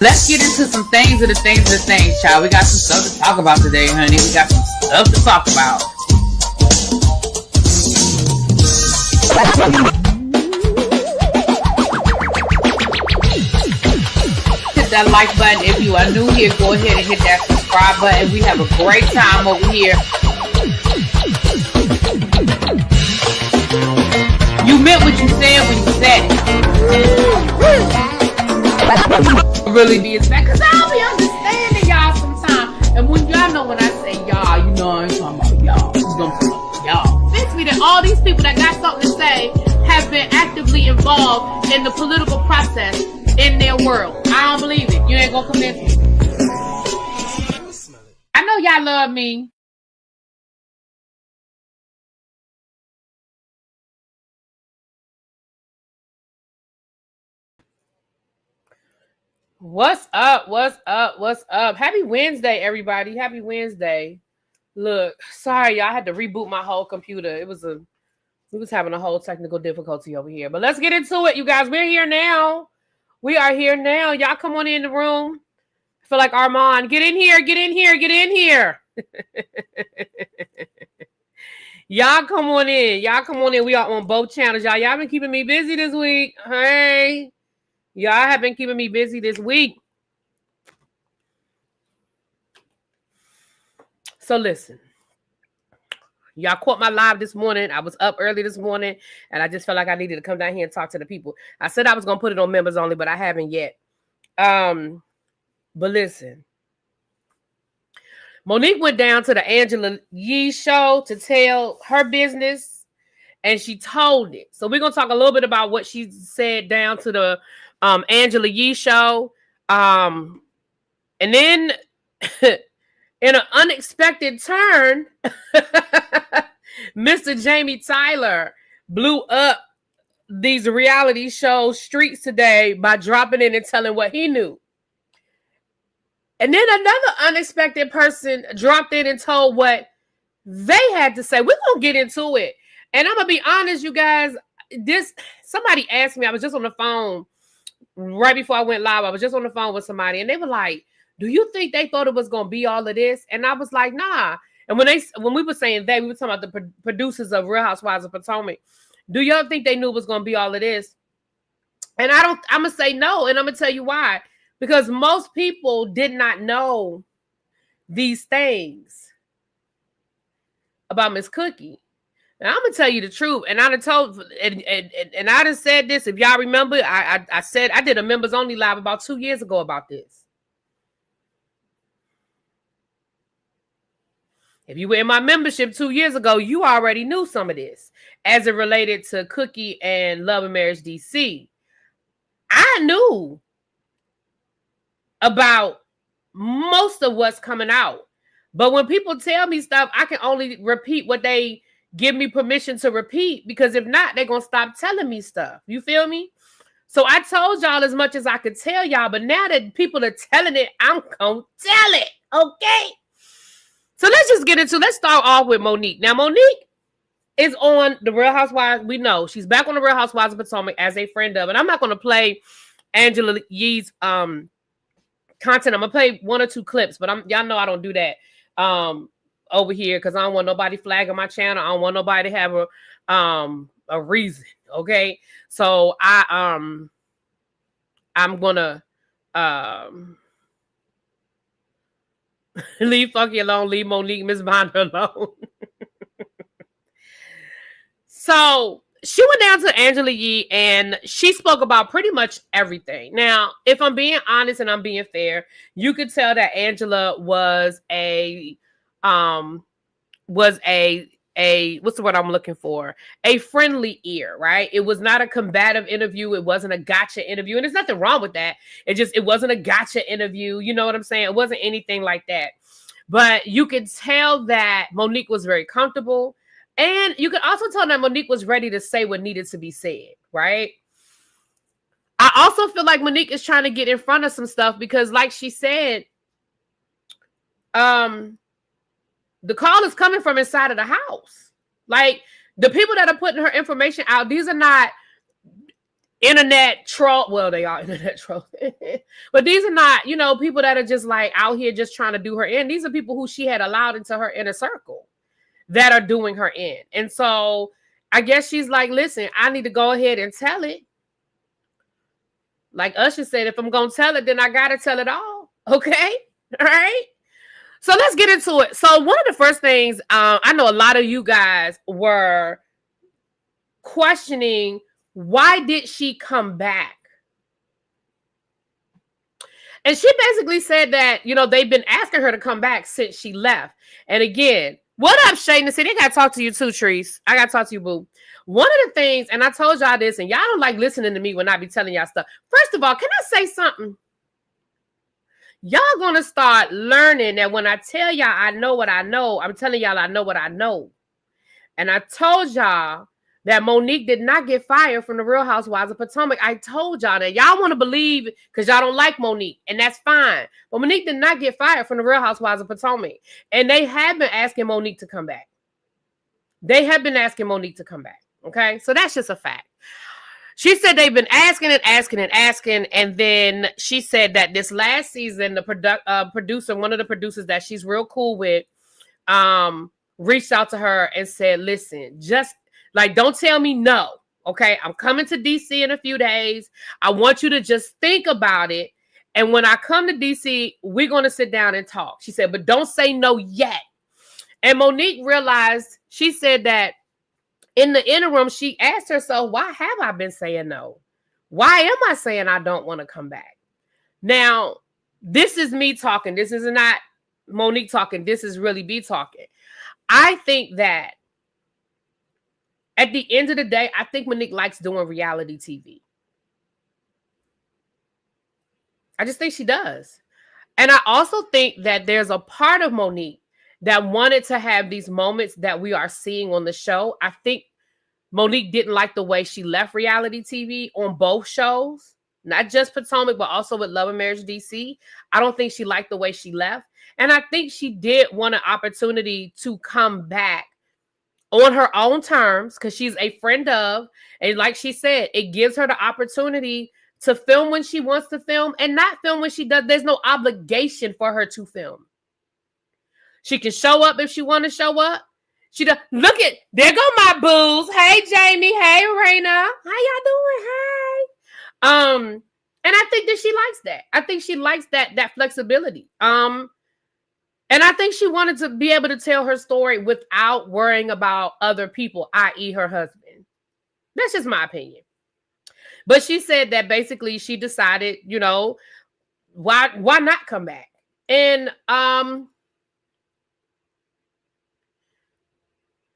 Let's get into some things of the things, child. We got some stuff to talk about today, honey. We got some stuff to talk about. Hit that like button. If you are new here, go ahead and hit that subscribe button. We have a great time over here. You meant what you said when you said it. Really be expect, because I'll be understanding y'all sometimes. And when y'all know when I say y'all, you know I ain't talking about y'all. You don't talk about y'all. Basically, that all these people that got something to say have been actively involved in the political process in their world. I don't believe it. You ain't gonna convince me. I know y'all love me. What's up? What's up? What's up? Happy Wednesday, everybody. Happy Wednesday. Look, sorry, y'all. I had to reboot my whole computer. We was having a whole technical difficulty over here. But let's get into it, you guys. We're here now. We are here now. Y'all come on in the room. I feel like Armand. Get in here. Get in here. Get in here. Y'all come on in. Y'all come on in. We are on both channels. Y'all been keeping me busy this week. Hey. Y'all have been keeping me busy this week. So listen. Y'all caught my live this morning. I was up early this morning, and I just felt like I needed to come down here and talk to the people. I said I was going to put it on members only, but I haven't yet. But listen. Monique went down to the Angela Yee show to tell her business, and she told it. So we're going to talk a little bit about what she said down to the Angela Yee show. And then in an unexpected turn, Mr. Jamie Tyler blew up these reality show streets today by dropping in and telling what he knew. And then another unexpected person dropped in and told what they had to say. We're going to get into it. And I'm going to be honest, you guys, somebody asked me, I was just on the phone right before I went live. I was just on the phone with somebody, and they were like, do you think they thought it was going to be all of this? And I was like, nah. And when we were saying we were talking about the producers of Real Housewives of Potomac. Do y'all think they knew it was going to be all of this? And I'm going to say no. And I'm going to tell you why. Because most people did not know these things about Miss Cookie. And I'm gonna tell you the truth. And I done told, and I done said this. If y'all remember, I said I did a members only live about 2 years ago about this. If you were in my membership 2 years ago, you already knew some of this as it related to Cookie and Love and Marriage DC. I knew about most of what's coming out, but when people tell me stuff, I can only repeat what they give me permission to repeat, because if not, they're going to stop telling me stuff. You feel me? So I told y'all as much as I could tell y'all, but now that people are telling it, I'm going to tell it. Okay? So let's start off with Monique. Now, Monique is on the Real Housewives. We know she's back on the Real Housewives of Potomac as a friend of, and I'm not going to play Angela Yee's content. I'm going to play one or two clips, but y'all know I don't do that. Over here, because I don't want nobody flagging my channel. I don't want nobody to have a reason. Okay, so I'm gonna leave Funky alone, leave Monique, Miss Bonner alone. So she went down to Angela Yee and she spoke about pretty much everything. Now, if I'm being honest and I'm being fair, you could tell that Angela was a what's the word I'm looking for? A friendly ear, right? It was not a combative interview. It wasn't a gotcha interview. And there's nothing wrong with that. It wasn't a gotcha interview. You know what I'm saying? It wasn't anything like that. But you could tell that Monique was very comfortable. And you could also tell that Monique was ready to say what needed to be said, right? I also feel like Monique is trying to get in front of some stuff because, like she said, the call is coming from inside of the house. Like, the people that are putting her information out, these are not internet troll. Well, they are internet trolls. But these are not, people that are just like out here just trying to do her in. These are people who she had allowed into her inner circle that are doing her in. And so I guess she's like, listen, I need to go ahead and tell it. Like Usher said, if I'm going to tell it, then I got to tell it all. Okay? All right? So let's get into it. So one of the first things, I know a lot of you guys were questioning, why did she come back? And she basically said that, they've been asking her to come back since she left. And again, what up, Shayna City? I got to talk to you too, Treese. I got to talk to you, boo. One of the things, and I told y'all this, and y'all don't like listening to me when I be telling y'all stuff. First of all, can I say something? Y'all going to start learning that when I tell y'all I know what I know, I'm telling y'all I know what I know. And I told y'all that Monique did not get fired from the Real Housewives of Potomac. I told y'all that. Y'all want to believe because y'all don't like Monique, and that's fine. But Monique did not get fired from the Real Housewives of Potomac. And they have been asking Monique to come back. They have been asking Monique to come back. Okay? So that's just a fact. She said they've been asking, and then she said that this last season, the producer, one of the producers that she's real cool with, reached out to her and said, listen, just like, don't tell me no, okay? I'm coming to DC in a few days. I want you to just think about it, and when I come to DC, we're going to sit down and talk. She said, but don't say no yet. And Monique realized, she said that in the interim, she asked herself, why have I been saying no? Why am I saying I don't want to come back? Now, this is me talking. This is not Monique talking. This is really me talking. I think that at the end of the day, I think Monique likes doing reality TV. I just think she does. And I also think that there's a part of Monique that wanted to have these moments that we are seeing on the show. I think Monique didn't like the way she left reality TV on both shows, not just Potomac, but also with Love and Marriage DC. I don't think she liked the way she left. And I think she did want an opportunity to come back on her own terms because she's a friend of, and like she said, it gives her the opportunity to film when she wants to film and not film when she does. There's no obligation for her to film. She can show up if she want to show up. She does. Look at, there go my booze. Hey, Jamie. Hey, Raina. How y'all doing? Hey. And I think that she likes that. I think she likes that flexibility. And I think she wanted to be able to tell her story without worrying about other people, i.e. her husband. That's just my opinion. But she said that basically she decided, why not come back? And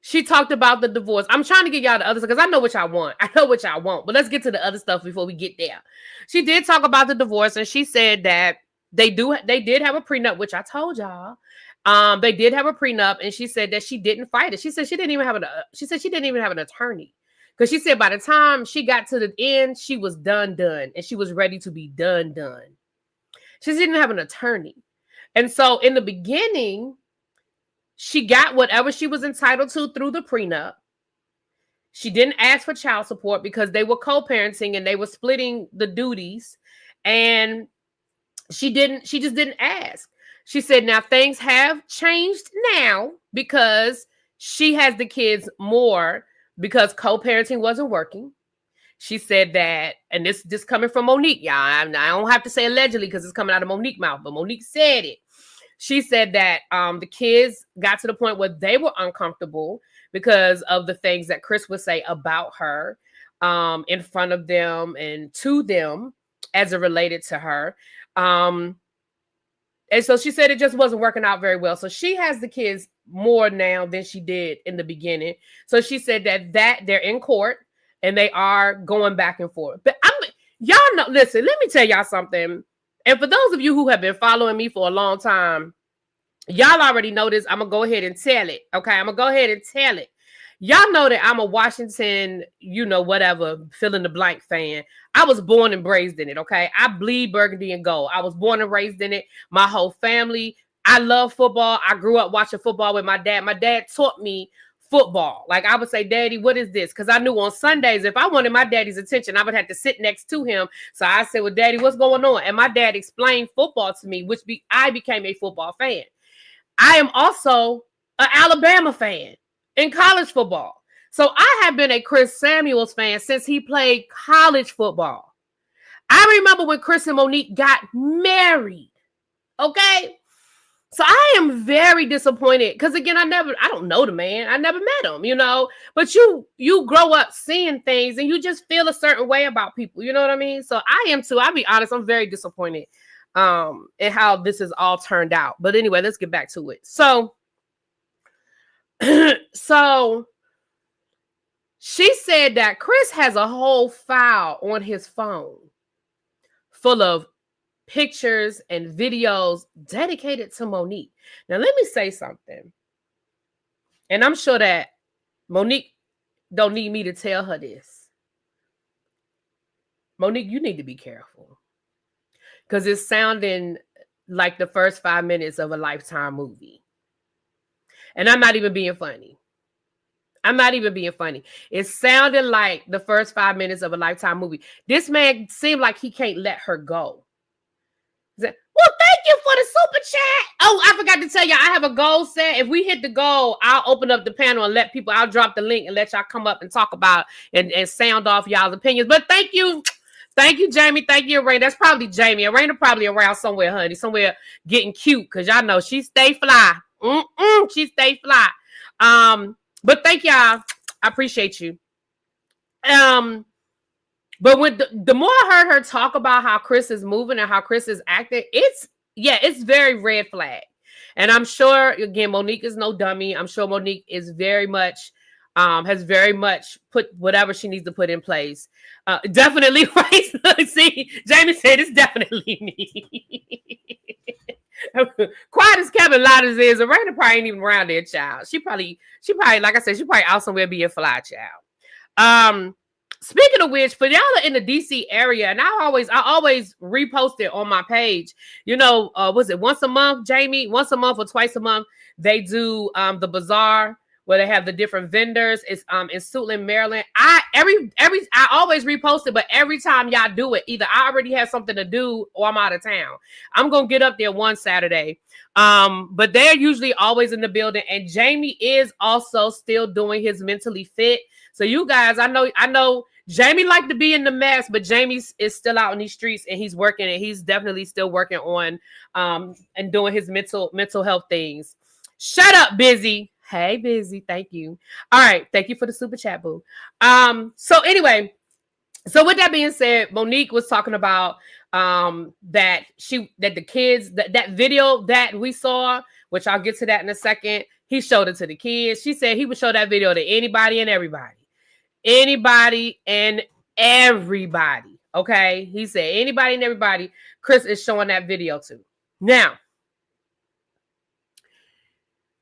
she talked about the divorce. I'm trying to get y'all the other stuff because I know what y'all want. I know what y'all want. But let's get to the other stuff before we get there. She did talk about the divorce, and she said that they did have a prenup, which I told y'all. They did have a prenup, and she said that she didn't fight it. She said she didn't even have an attorney. Because she said by the time she got to the end, she was done, and she was ready to be done. She didn't have an attorney. And so in the beginning, she got whatever she was entitled to through the prenup. She didn't ask for child support because they were co-parenting and they were splitting the duties. And she just didn't ask. She said, now things have changed now because she has the kids more because co-parenting wasn't working. She said that, and this coming from Monique, y'all. I don't have to say allegedly because it's coming out of Monique's mouth, but Monique said it. She said that the kids got to the point where they were uncomfortable because of the things that Chris would say about her in front of them and to them as it related to her. And so she said it just wasn't working out very well. So she has the kids more now than she did in the beginning. So she said that they're in court and they are going back and forth. But y'all know, listen, let me tell y'all something. And for those of you who have been following me for a long time, y'all already know this. I'm going to go ahead and tell it. Okay, I'm going to go ahead and tell it. Y'all know that I'm a Washington, whatever, fill in the blank fan. I was born and raised in it, okay? I bleed burgundy and gold. I was born and raised in it. My whole family. I love football. I grew up watching football with my dad. My dad taught me football. Like I would say, Daddy, what is this? Because I knew on Sundays, if I wanted my daddy's attention, I would have to sit next to him. So I said, well, Daddy, what's going on? And my dad explained football to me, I became a football fan. I am also an Alabama fan in college football. So I have been a Chris Samuels fan since he played college football. I remember when Chris and Monique got married. Okay. So I am very disappointed because, again, I don't know the man. I never met him, but you grow up seeing things and you just feel a certain way about people. You know what I mean? So I am too. I'll be honest. I'm very disappointed in how this has all turned out. But anyway, let's get back to it. So she said that Chris has a whole file on his phone full of pictures and videos dedicated to Monique. Now, let me say something. And I'm sure that Monique don't need me to tell her this. Monique, you need to be careful. Because it's sounding like the first 5 minutes of a Lifetime movie. And I'm not even being funny. It sounded like the first 5 minutes of a Lifetime movie. This man seemed like he can't let her go. Well, thank you for the super chat. Oh, I forgot to tell you, I have a goal set. If we hit the goal, I'll open up the panel and I'll drop the link and let y'all come up and talk about and sound off y'all's opinions. But thank you, Jamie. Thank you, Arena. That's probably Jamie. Arena probably around somewhere, honey, somewhere getting cute because y'all know she stay fly. She stay fly. But thank y'all. I appreciate you. But when the more I heard her talk about how Chris is moving and how Chris is acting, it's very red flag. And I'm sure, again, Monique is no dummy. I'm sure Monique is very much, has very much put whatever she needs to put in place. Definitely, right? See, Jamie said it's definitely me. Quiet as Kevin, loud as is. Arena probably ain't even around there, child. She probably, like I said, she probably out somewhere being fly, child. Speaking of which, for y'all in the DC area, and I always repost it on my page. Was it once a month, Jamie? Once a month or twice a month, they do the bazaar where they have the different vendors. It's in Suitland, Maryland. I always repost it, but every time y'all do it, either I already have something to do or I'm out of town. I'm gonna get up there one Saturday. But they're usually always in the building, and Jamie is also still doing his Mentally Fit. So you guys, I know Jamie liked to be in the mess, but Jamie is still out in these streets and he's working, and he's definitely still working on and doing his mental health things. Shut up, Busy. Hey, Busy. Thank you. All right. Thank you for the super chat, boo. So anyway, with that being said, Monique was talking about that the kids, that video that we saw, which I'll get to that in a second. He showed it to the kids. She said he would show that video to anybody and everybody. Anybody and everybody. Okay. He said anybody and everybody Chris is showing that video to. Now,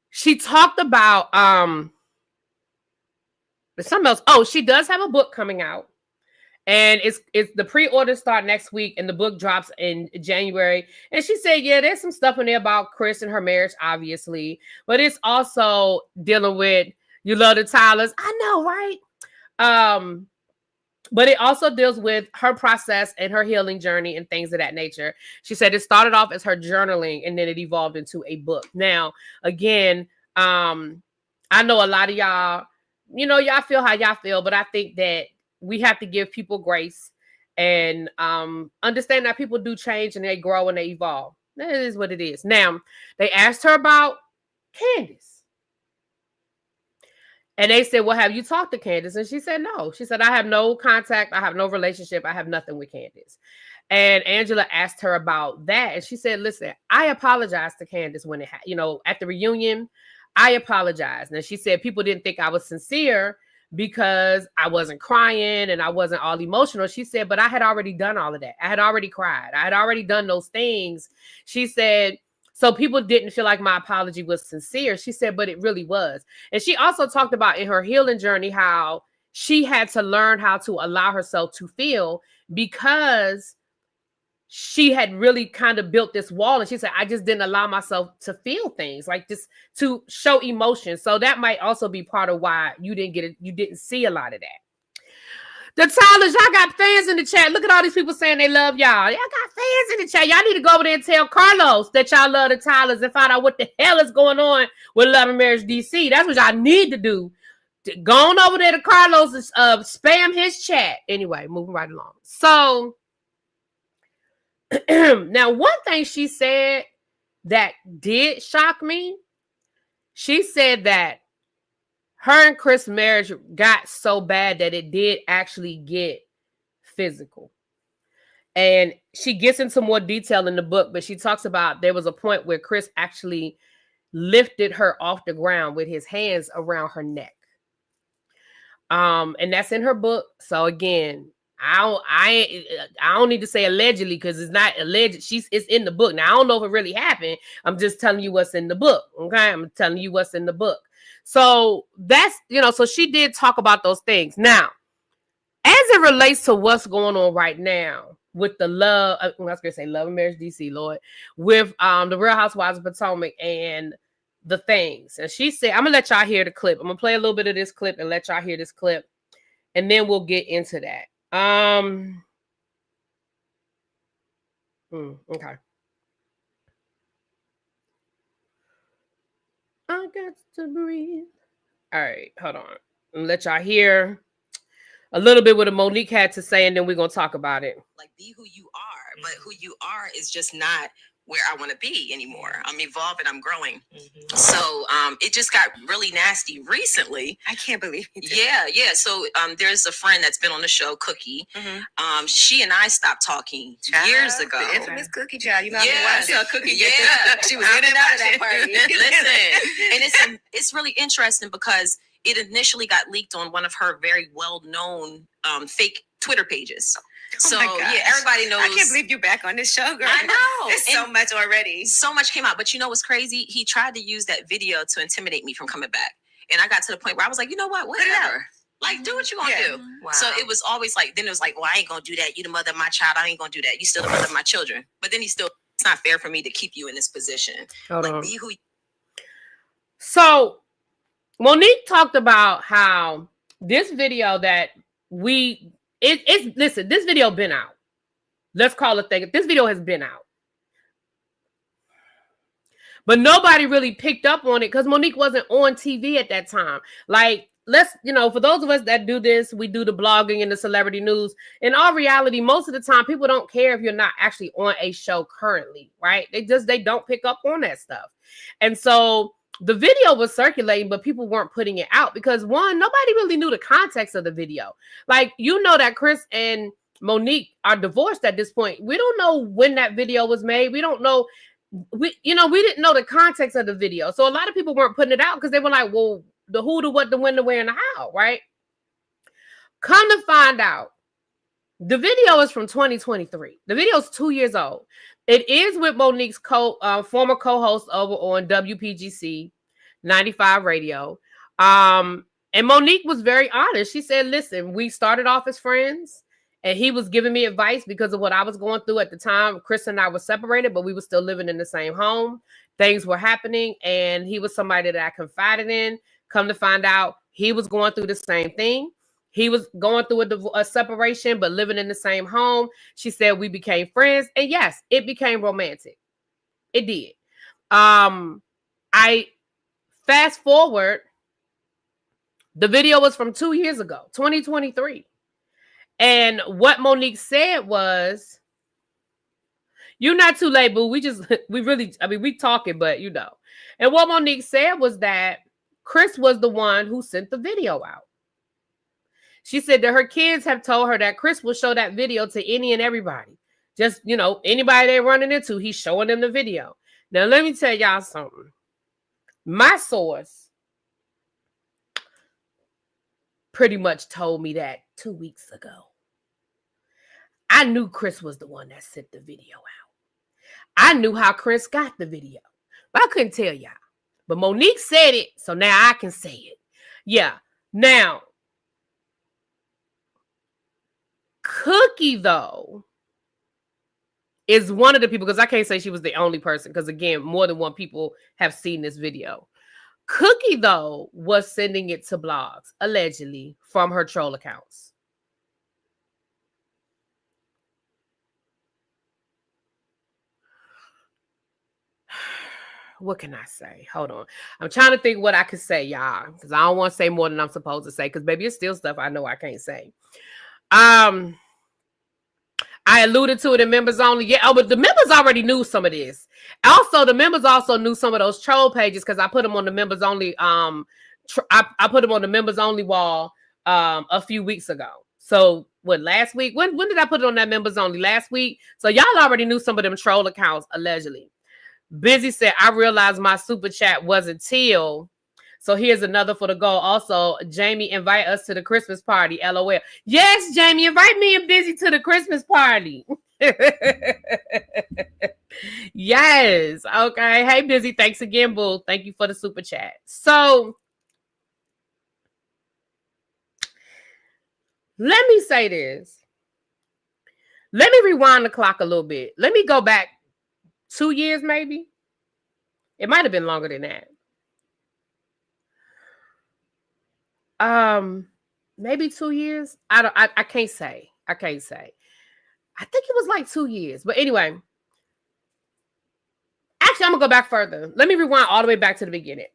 she talked about something else. Oh, she does have a book coming out. And it's the pre-orders start next week and the book drops in January. And she said, yeah, there's some stuff in there about Chris and her marriage, obviously. But it's also dealing with you love the Tylers. I know, right? But it also deals with her process and her healing journey and things of that nature. She said it started off as her journaling and then it evolved into a book. Now, again, I know a lot of y'all, y'all feel how y'all feel, but I think that we have to give people grace and understand that people do change and they grow and they evolve. That is what it is. Now, they asked her about Candace. And they said, well, have you talked to Candace? And she said, no. She said, I have no contact. I have no relationship. I have nothing with Candace. And Angela asked her about that. And she said, listen, I apologized to Candace when at the reunion, I apologized. And she said, people didn't think I was sincere because I wasn't crying and I wasn't all emotional. She said, but I had already done all of that. I had already cried. I had already done those things. She said, so people didn't feel like my apology was sincere. She said, but it really was. And she also talked about in her healing journey how she had to learn how to allow herself to feel because she had really kind of built this wall, and she said, I just didn't allow myself to feel things, like just to show emotion. So that might also be part of why you didn't see a lot of that. The Tylers, y'all got fans in the chat. Look at all these people saying they love y'all. Y'all got fans in the chat. Y'all need to go over there and tell Carlos that y'all love the Tylers and find out what the hell is going on with Love and Marriage DC. That's what y'all need to do. Go on over there to Carlos and spam his chat. Anyway, moving right along. So, now one thing she said that did shock me, she said that her and Chris' marriage got so bad that it did actually get physical. And she gets into more detail in the book, but she talks about there was a point where Chris actually lifted her off the ground with his hands around her neck. And that's in her book. So again, I don't need to say allegedly because it's not alleged. It's in the book. Now I don't know if it really happened. I'm just telling you what's in the book. Okay, I'm telling you what's in the book. So that's, so she did talk about those things. Now, as it relates to what's going on right now with the Love, I was going to say Love and Marriage DC, Lord, with the Real Housewives of Potomac and the things. And she said, I'm going to let y'all hear the clip. I'm going to play a little bit of this clip and let y'all hear this clip. And then we'll get into that. Okay. I got to breathe. All right, hold on. And let y'all hear a little bit what Monique had to say, and then we're gonna talk about it. Like, be who you are, but who you are is just not where I want to be anymore. I'm evolving, I'm growing. So it just got really nasty recently. I can't believe it. Yeah. So there's a friend that's been on the show, Cookie. She and I stopped talking years ago. The infamous Cookie child. You know, Cookie. She was in and out of that party. Listen, and it's really interesting because it initially got leaked on one of her very well-known fake Twitter pages. So yeah, everybody knows. I can't believe you're back on this show, girl. I know. There's so much already. So much came out. But you know what's crazy? He tried to use that video to intimidate me from coming back. And I got to the point where I was like, you know what? Whatever. Like, do what you gonna do. Wow. So it was always like, then it was like, well, I ain't gonna do that. You the mother of my child. I ain't gonna do that. You still the mother of my children. But then it's not fair for me to keep you in this position. Hold on. Be who you. So Monique talked about how this video that listen, this video been out. Let's call it thing. This video has been out. But nobody really picked up on it because Monique wasn't on TV at that time. Like, for those of us that do this, we do the blogging and the celebrity news. In all reality, most of the time, people don't care if you're not actually on a show currently, right? They don't pick up on that stuff. And so the video was circulating, but people weren't putting it out because one, nobody really knew the context of the video. Like, that Chris and Monique are divorced at this point. We don't know when that video was made. We don't know. We didn't know the context of the video. So a lot of people weren't putting it out because they were like, well, the who, the what, the when, the where, and the how, right? Come to find out, the video is from 2023. The video is 2 years old. It is with Monique's former co-host over on WPGC 95 Radio. And Monique was very honest. She said, listen, we started off as friends and he was giving me advice because of what I was going through at the time. Chris and I were separated, but we were still living in the same home. Things were happening and he was somebody that I confided in. Come to find out, he was going through the same thing. He was going through a separation, but living in the same home. She said we became friends. And yes, it became romantic. It did. I fast forward. The video was from 2 years ago, 2023. And what Monique said was, you're not too late, boo. We talking, but And what Monique said was that Chris was the one who sent the video out. She said that her kids have told her that Chris will show that video to any and everybody. Just, anybody they're running into, he's showing them the video. Now, let me tell y'all something. My source pretty much told me that 2 weeks ago. I knew Chris was the one that sent the video out. I knew how Chris got the video. But I couldn't tell y'all. But Monique said it, so now I can say it. Yeah. Now, Cookie, though, is one of the people, because I can't say she was the only person, because again, more than one people have seen this video. Cookie, though, was sending it to blogs, allegedly, from her troll accounts. What can I say? Hold on. I'm trying to think what I could say, y'all, because I don't want to say more than I'm supposed to say, because baby, it's still stuff I know I can't say. I alluded to it in members only. Yeah, but the members already knew some of this. Also, the members also knew some of those troll pages, because I put them on the members only. I put them on the members only wall a few weeks ago. So what, last week? When did I put it on that members only? Last week. So y'all already knew some of them troll accounts, allegedly. Busy said, I realized my super chat wasn't teal. So here's another for the goal. Also, Jamie, invite us to the Christmas party. LOL. Yes, Jamie, invite me and Busy to the Christmas party. Yes. Okay. Hey, Busy. Thanks again, boo. Thank you for the super chat. So let me say this. Let me rewind the clock a little bit. Let me go back 2 years, maybe. It might have been longer than that. Maybe 2 years. I can't say. I can't say. I think it was like 2 years. But anyway, actually, I'm gonna go back further. Let me rewind all the way back to the beginning.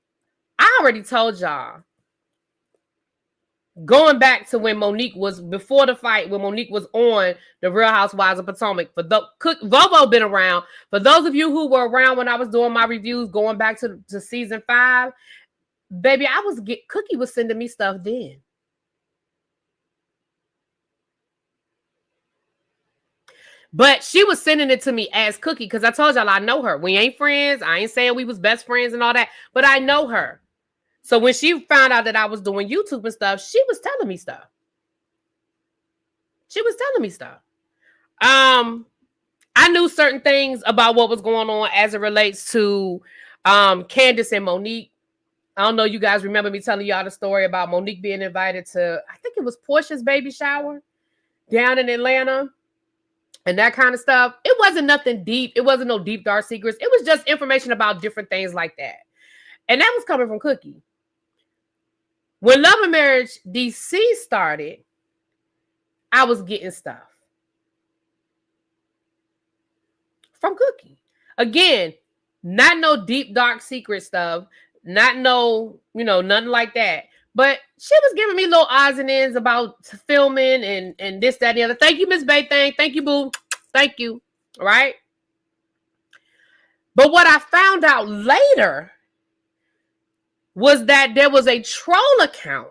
I already told y'all, going back to when Monique was, before the fight, when Monique was on the Real Housewives of Potomac. For the Vovo been around. For those of you who were around when I was doing my reviews, going back to season 5, baby, Cookie was sending me stuff then. But she was sending it to me as Cookie, because I told y'all I know her. We ain't friends. I ain't saying we was best friends and all that, but I know her. So when she found out that I was doing YouTube and stuff, she was telling me stuff. She was telling me stuff. I knew certain things about what was going on as it relates to Candace and Monique. I don't know, you guys remember me telling y'all the story about Monique being invited to, I think it was Portia's baby shower down in Atlanta and that kind of stuff. It wasn't nothing deep. It wasn't no deep, dark secrets. It was just information about different things like that. And that was coming from Cookie. When Love and Marriage DC started, I was getting stuff from Cookie. Again, not no deep, dark secret stuff. Not no, nothing like that. But she was giving me little odds and ends about filming and this, that, and the other. Thank you, Miss Bay Thing. Thank you, boo. Thank you. All right. But what I found out later was that there was a troll account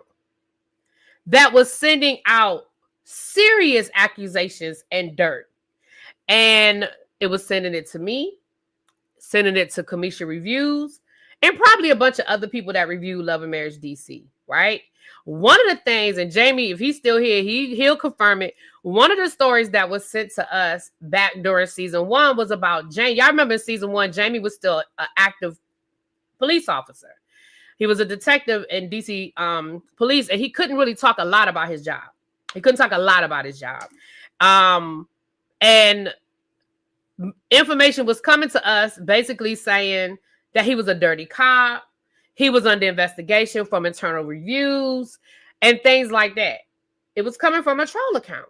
that was sending out serious accusations and dirt. And it was sending it to me, sending it to Kamisha Reviews, and probably a bunch of other people that review Love and Marriage DC, right? One of the things, and Jamie, if he's still here, he'll confirm it. One of the stories that was sent to us back during season 1 was about Jamie. Y'all remember in season 1, Jamie was still an active police officer. He was a detective in DC police, and he couldn't really talk a lot about his job. And information was coming to us basically saying that he was a dirty cop. He was under investigation from internal reviews and things like that. It was coming from a troll account.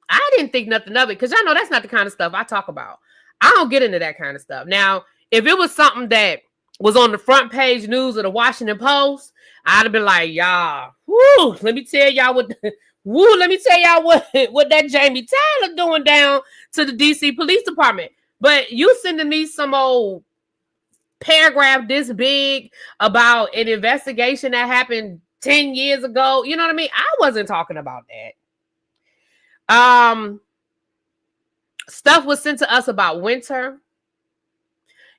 I didn't think nothing of it because y'all know that's not the kind of stuff I talk about. I don't get into that kind of stuff. Now, if it was something that was on the front page news of the Washington Post, I'd have been like, y'all, let me tell y'all what that Jamie Taylor doing down to the DC Police Department. But you sending me some old paragraph this big about an investigation that happened 10 years ago. You know what I mean? I wasn't talking about that. Stuff was sent to us about Winter.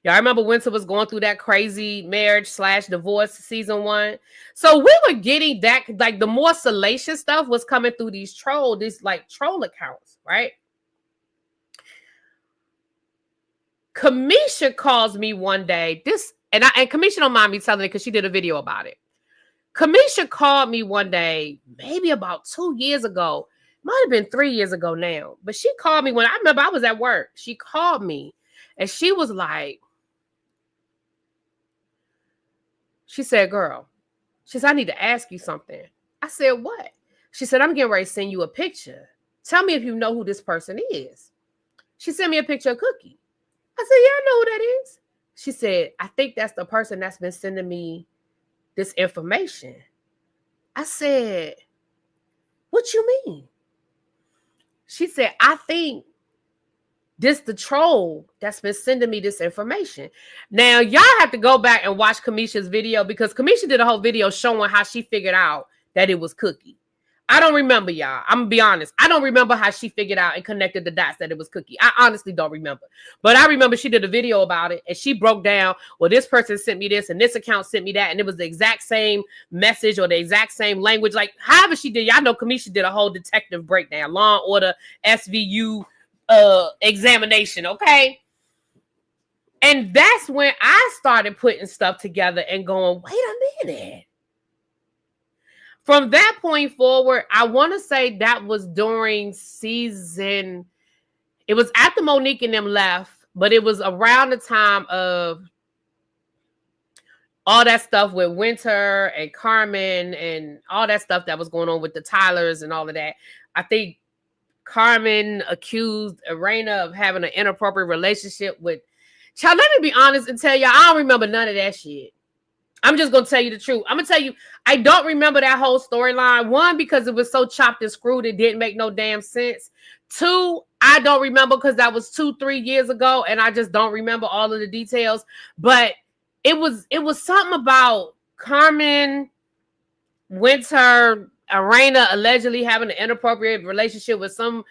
Y'all remember Winter was going through that crazy marriage/divorce season 1. So we were getting that, like the more salacious stuff was coming through these troll accounts, right? Kamisha calls me one day. And Kamisha don't mind me telling it because she did a video about it. Kamisha called me one day, maybe about 2 years ago, Might have been 3 years ago now. But she called me when I remember I was at work. She called me and she was like, she said, girl, she said, I need to ask you something. I said, what? She said, I'm getting ready to send you a picture. Tell me if you know who this person is. She sent me a picture of Cookie. I said, yeah, I know who that is. She said, I think that's the person that's been sending me this information. I said, what you mean? She said, I think this the troll that's been sending me this information. Now, y'all have to go back and watch Kamisha's video because Kamisha did a whole video showing how she figured out that it was Cookie. I don't remember, y'all. I'm going to be honest. I don't remember how she figured out and connected the dots that it was Cookie. I honestly don't remember. But I remember she did a video about it and she broke down, well, this person sent me this and this account sent me that. And it was the exact same message or the exact same language. Like, however she did, y'all know Kamisha did a whole detective breakdown, Law and Order, SVU examination, okay? And that's when I started putting stuff together and going, wait a minute. From that point forward, I want to say that was during season. It was after Monique and them left, but it was around the time of all that stuff with Winter and Carmen and all that stuff that was going on with the Tylers and all of that. I think Carmen accused Arena of having an inappropriate relationship with. Child, let me be honest and tell y'all, I don't remember none of that shit. I'm just going to tell you the truth. I'm going to tell you, I don't remember that whole storyline. One, because it was so chopped and screwed, it didn't make no damn sense. Two, I don't remember because that was 2-3 years ago, and I just don't remember all of the details. But it was something about Carmen, Winter, Arena allegedly having an inappropriate relationship with some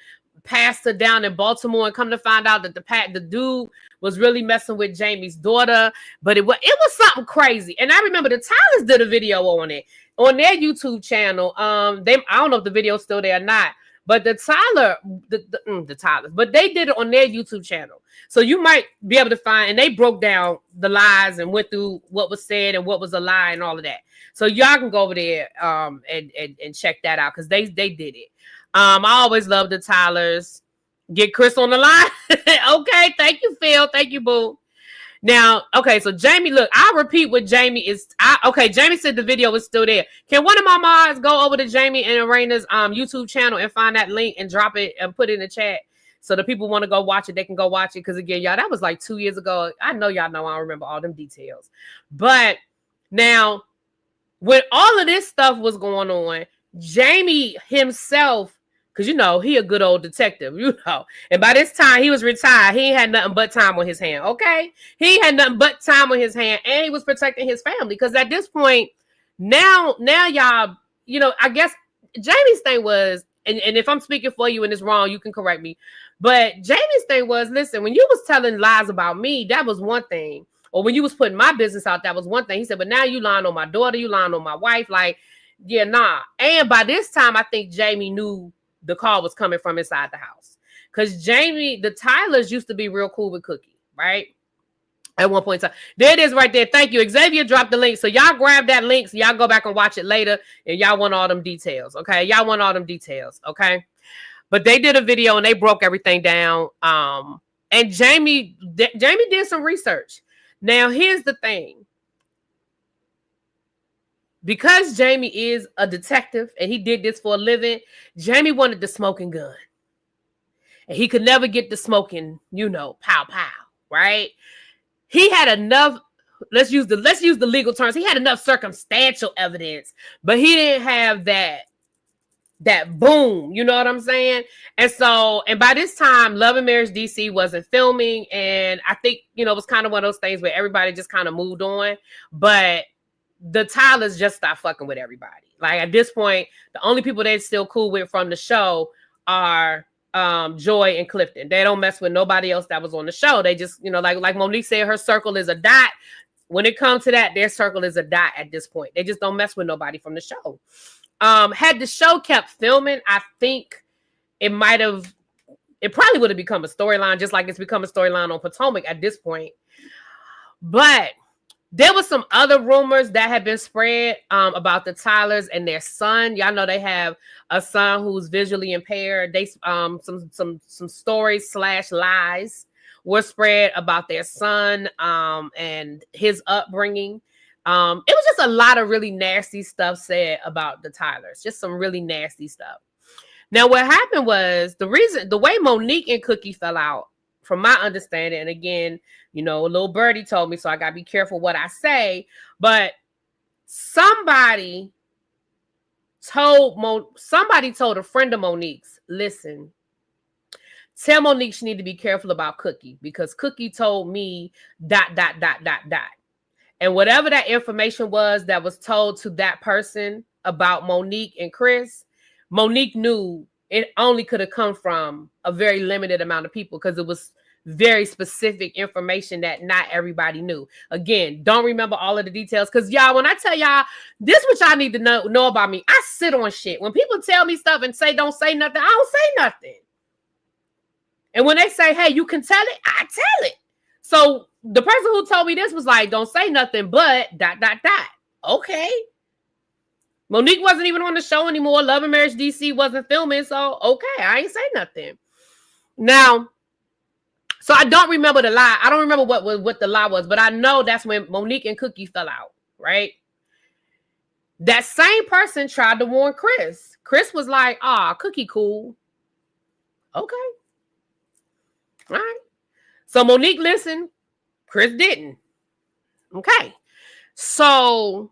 pastor down in Baltimore, and come to find out that the dude was really messing with Jamie's daughter. But it was something crazy. And I remember the Tylers did a video on it on their YouTube channel. I don't know if the video's still there or not, but the Tylers, but they did it on their YouTube channel. So you might be able to find, and they broke down the lies and went through what was said and what was a lie and all of that. So y'all can go over there and check that out because they did it. I always love the Tylers. Get Chris on the line. Okay, thank you, Phil. Thank you, boo. Now, okay, so Jamie, look, I'll repeat what Jamie is. Okay, Jamie said the video is still there. Can one of my mods go over to Jamie and Arena's YouTube channel and find that link and drop it and put it in the chat so the people want to go watch it, they can go watch it. Because again, y'all, that was like 2 years ago. I know y'all know I don't remember all them details. But now, when all of this stuff was going on, Jamie himself, because, you know, he a good old detective, you know. And by this time, he was retired. He ain't had nothing but time on his hand, okay? He had nothing but time on his hand, and he was protecting his family. Because at this point, now y'all, you know, I guess Jamie's thing was, and if I'm speaking for you and it's wrong, you can correct me. But Jamie's thing was, listen, when you was telling lies about me, that was one thing. Or when you was putting my business out, that was one thing. He said, but now you lying on my daughter, you lying on my wife. Like, yeah, nah. And by this time, I think Jamie knew the call was coming from inside the house. Because Jamie, the Tylers used to be real cool with Cookie, right? At one point in time. There it is right there. Thank you. Xavier dropped the link. So y'all grab that link. So y'all go back and watch it later. And y'all want all them details, okay? Y'all want all them details, okay? But they did a video and they broke everything down. And Jamie did some research. Now, here's the thing. Because Jamie is a detective and he did this for a living, Jamie wanted the smoking gun. And he could never get the smoking, you know, pow, pow, right? He had enough, let's use the legal terms. He had enough circumstantial evidence, but he didn't have that boom, you know what I'm saying? And so, and by this time, Love and Marriage DC wasn't filming. And I think, you know, it was kind of one of those things where everybody just kind of moved on. But the Tylers just stopped fucking with everybody. Like at this point, the only people they're still cool with from the show are Joy and Clifton. They don't mess with nobody else that was on the show. They just, you know, like Monique said, her circle is a dot. When it comes to that, their circle is a dot at this point. They just don't mess with nobody from the show. Had the show kept filming, I think it probably would have become a storyline, just like it's become a storyline on Potomac at this point. But There was some other rumors that had been spread about the Tylers and their son. Y'all know they have a son who's visually impaired. They some stories / lies were spread about their son and his upbringing. It was just a lot of really nasty stuff said about the Tylers. Just some really nasty stuff. Now, what happened was the way Monique and Cookie fell out, from my understanding, and again, you know, a little birdie told me, so I got to be careful what I say, but somebody told a friend of Monique's, listen, tell Monique she need to be careful about Cookie because Cookie told me ... And whatever that information was that was told to that person about Monique and Chris, Monique knew it only could have come from a very limited amount of people because it was very specific information that not everybody knew. Again, don't remember all of the details because y'all, when I tell y'all, this what y'all need to know about me. I sit on shit. When people tell me stuff and say don't say nothing, I don't say nothing. And when they say, hey, you can tell it, I tell it. So the person who told me this was like, don't say nothing, but ... Okay. Monique wasn't even on the show anymore. Love and Marriage DC wasn't filming. So, okay, I ain't say nothing. Now, so I don't remember the lie. I don't remember what the lie was, but I know that's when Monique and Cookie fell out, right? That same person tried to warn Chris. Chris was like, Cookie cool. Okay. All right. So Monique listened. Chris didn't. Okay. So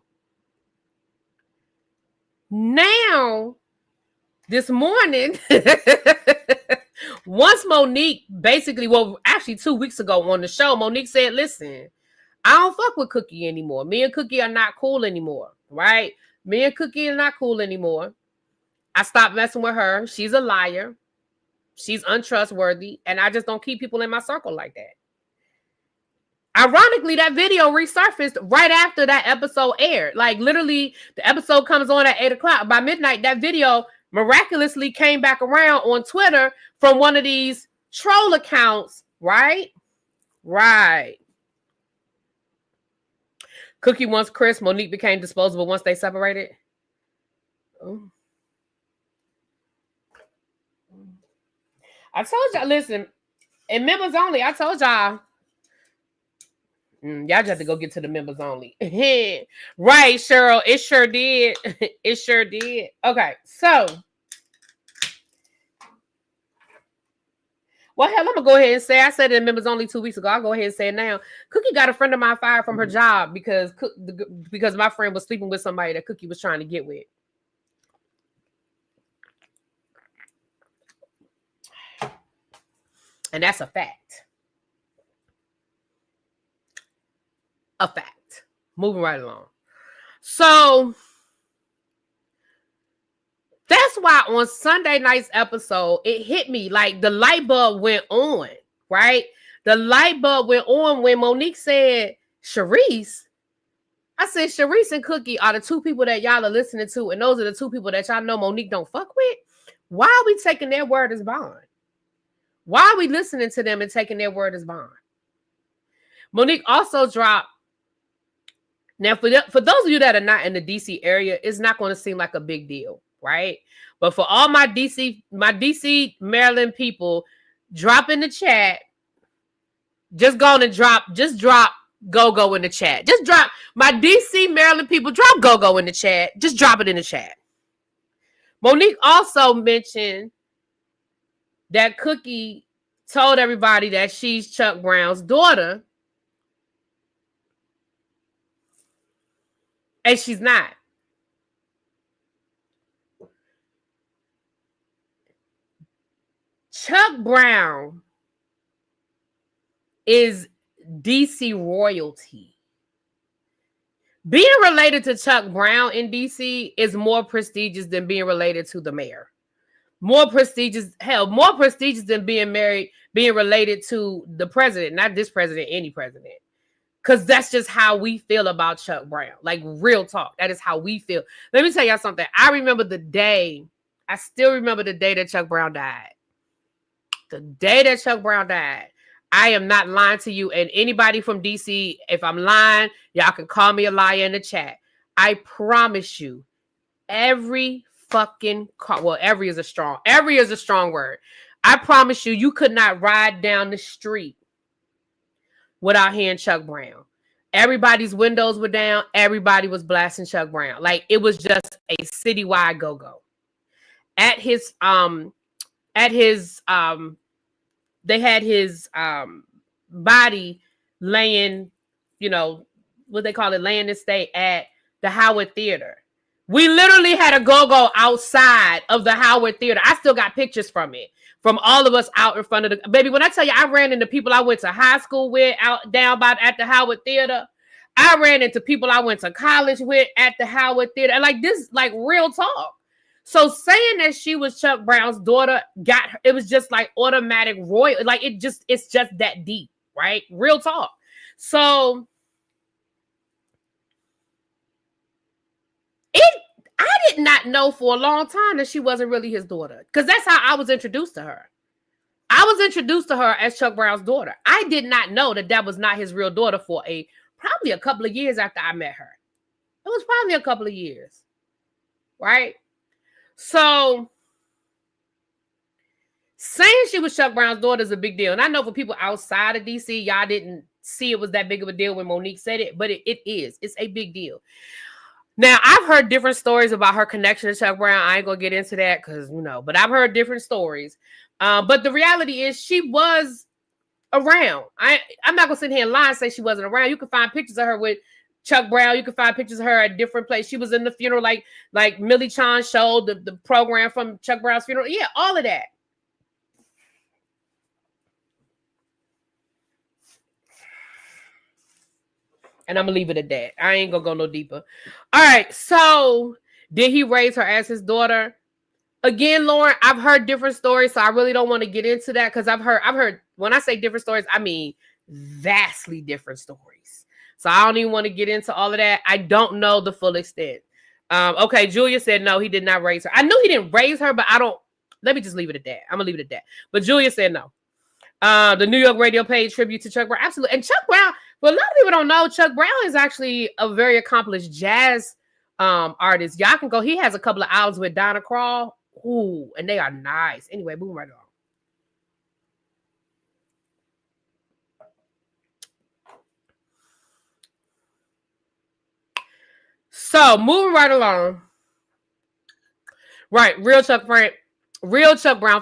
now, this morning, once Monique basically, well, actually 2 weeks ago on the show, Monique said, listen, I don't fuck with Cookie anymore. Me and Cookie are not cool anymore, right? Me and Cookie are not cool anymore. I stopped messing with her. She's a liar. She's untrustworthy. And I just don't keep people in my circle like that. Ironically, that video resurfaced right after that episode aired. Like literally, the episode comes on at 8 o'clock. By midnight, that video miraculously came back around on Twitter from one of these troll accounts, right? Right. Cookie wants Chris. Monique became disposable once they separated. Oh. I told y'all, listen, in members only, I told y'all. Y'all just have to go get to the members only. Right, Cheryl. It sure did. It sure did. Okay, so. Well, hell, I'm going to go ahead and say, I said it in members only 2 weeks ago. I'll go ahead and say it now. Cookie got a friend of mine fired from her job because my friend was sleeping with somebody that Cookie was trying to get with. And that's a fact. A fact. Moving right along. So that's why on Sunday night's episode, it hit me like the light bulb went on, right? The light bulb went on when Monique said, Sharice. I said, Sharice and Cookie are the two people that y'all are listening to, and those are the two people that y'all know Monique don't fuck with. Why are we taking their word as bond? Why are we listening to them and taking their word as bond? Monique also dropped. Now, for those of you that are not in the DC area, it's not going to seem like a big deal, right? But for all my DC, Maryland people, drop in the chat. Just go and drop go in the chat. Just drop my DC, Maryland people, drop go in the chat. Just drop it in the chat. Monique also mentioned that Cookie told everybody that she's Chuck Brown's daughter. And she's not. Chuck Brown is DC royalty. Being related to Chuck Brown in DC is more prestigious than being related to the mayor. More prestigious than being related to the president, not this president, any president. Because that's just how we feel about Chuck Brown. Like, real talk. That is how we feel. Let me tell y'all something. I still remember the day that Chuck Brown died. The day that Chuck Brown died, I am not lying to you. And anybody from DC, if I'm lying, y'all can call me a liar in the chat. I promise you, every is a strong word. I promise you, you could not ride down the street without hearing Chuck Brown. Everybody's windows were down. Everybody was blasting Chuck Brown. Like, it was just a citywide go-go. They had his body laying, what they call it, laying in state at the Howard Theater. We literally had a go-go outside of the Howard Theater. I still got pictures from it, from all of us out in front of the baby. When I tell you, I ran into people I went to high school with at the Howard Theater. I ran into people I went to college with at the Howard Theater. And like this, like real talk. So saying that she was Chuck Brown's daughter it was just like automatic royal. Like it's just that deep, right? Real talk. So I did not know for a long time that she wasn't really his daughter, because that's how I was introduced to her. I was introduced to her as Chuck Brown's daughter. I did not know that was not his real daughter for probably a couple of years after I met her. It was probably a couple of years, right? So saying she was Chuck Brown's daughter is a big deal. And I know for people outside of DC, y'all didn't see it was that big of a deal when Monique said it, but it is. It's a big deal. Now, I've heard different stories about her connection to Chuck Brown. I ain't going to get into that because, but I've heard different stories. But the reality is she was around. I'm not going to sit here and lie and say she wasn't around. You can find pictures of her with Chuck Brown. You can find pictures of her at different places. She was in the funeral, like Millie Chan showed the program from Chuck Brown's funeral. Yeah, all of that. And I'm going to leave it at that. I ain't going to go no deeper. All right. So did he raise her as his daughter? Again, Lauren, I've heard different stories, so I really don't want to get into that because I've heard, when I say different stories, I mean vastly different stories. So I don't even want to get into all of that. I don't know the full extent. Okay, Julia said no, he did not raise her. I knew he didn't raise her, but let me just leave it at that. I'm going to leave it at that. But Julia said no. The New York radio paid tribute to Chuck Brown. Absolutely. And Chuck Brown, well, a lot of people don't know, Chuck Brown is actually a very accomplished jazz artist. Y'all can go. He has a couple of albums with Donna Crawl. Ooh, and they are nice. Anyway, moving right along. So, moving right along. Right, real Chuck Brown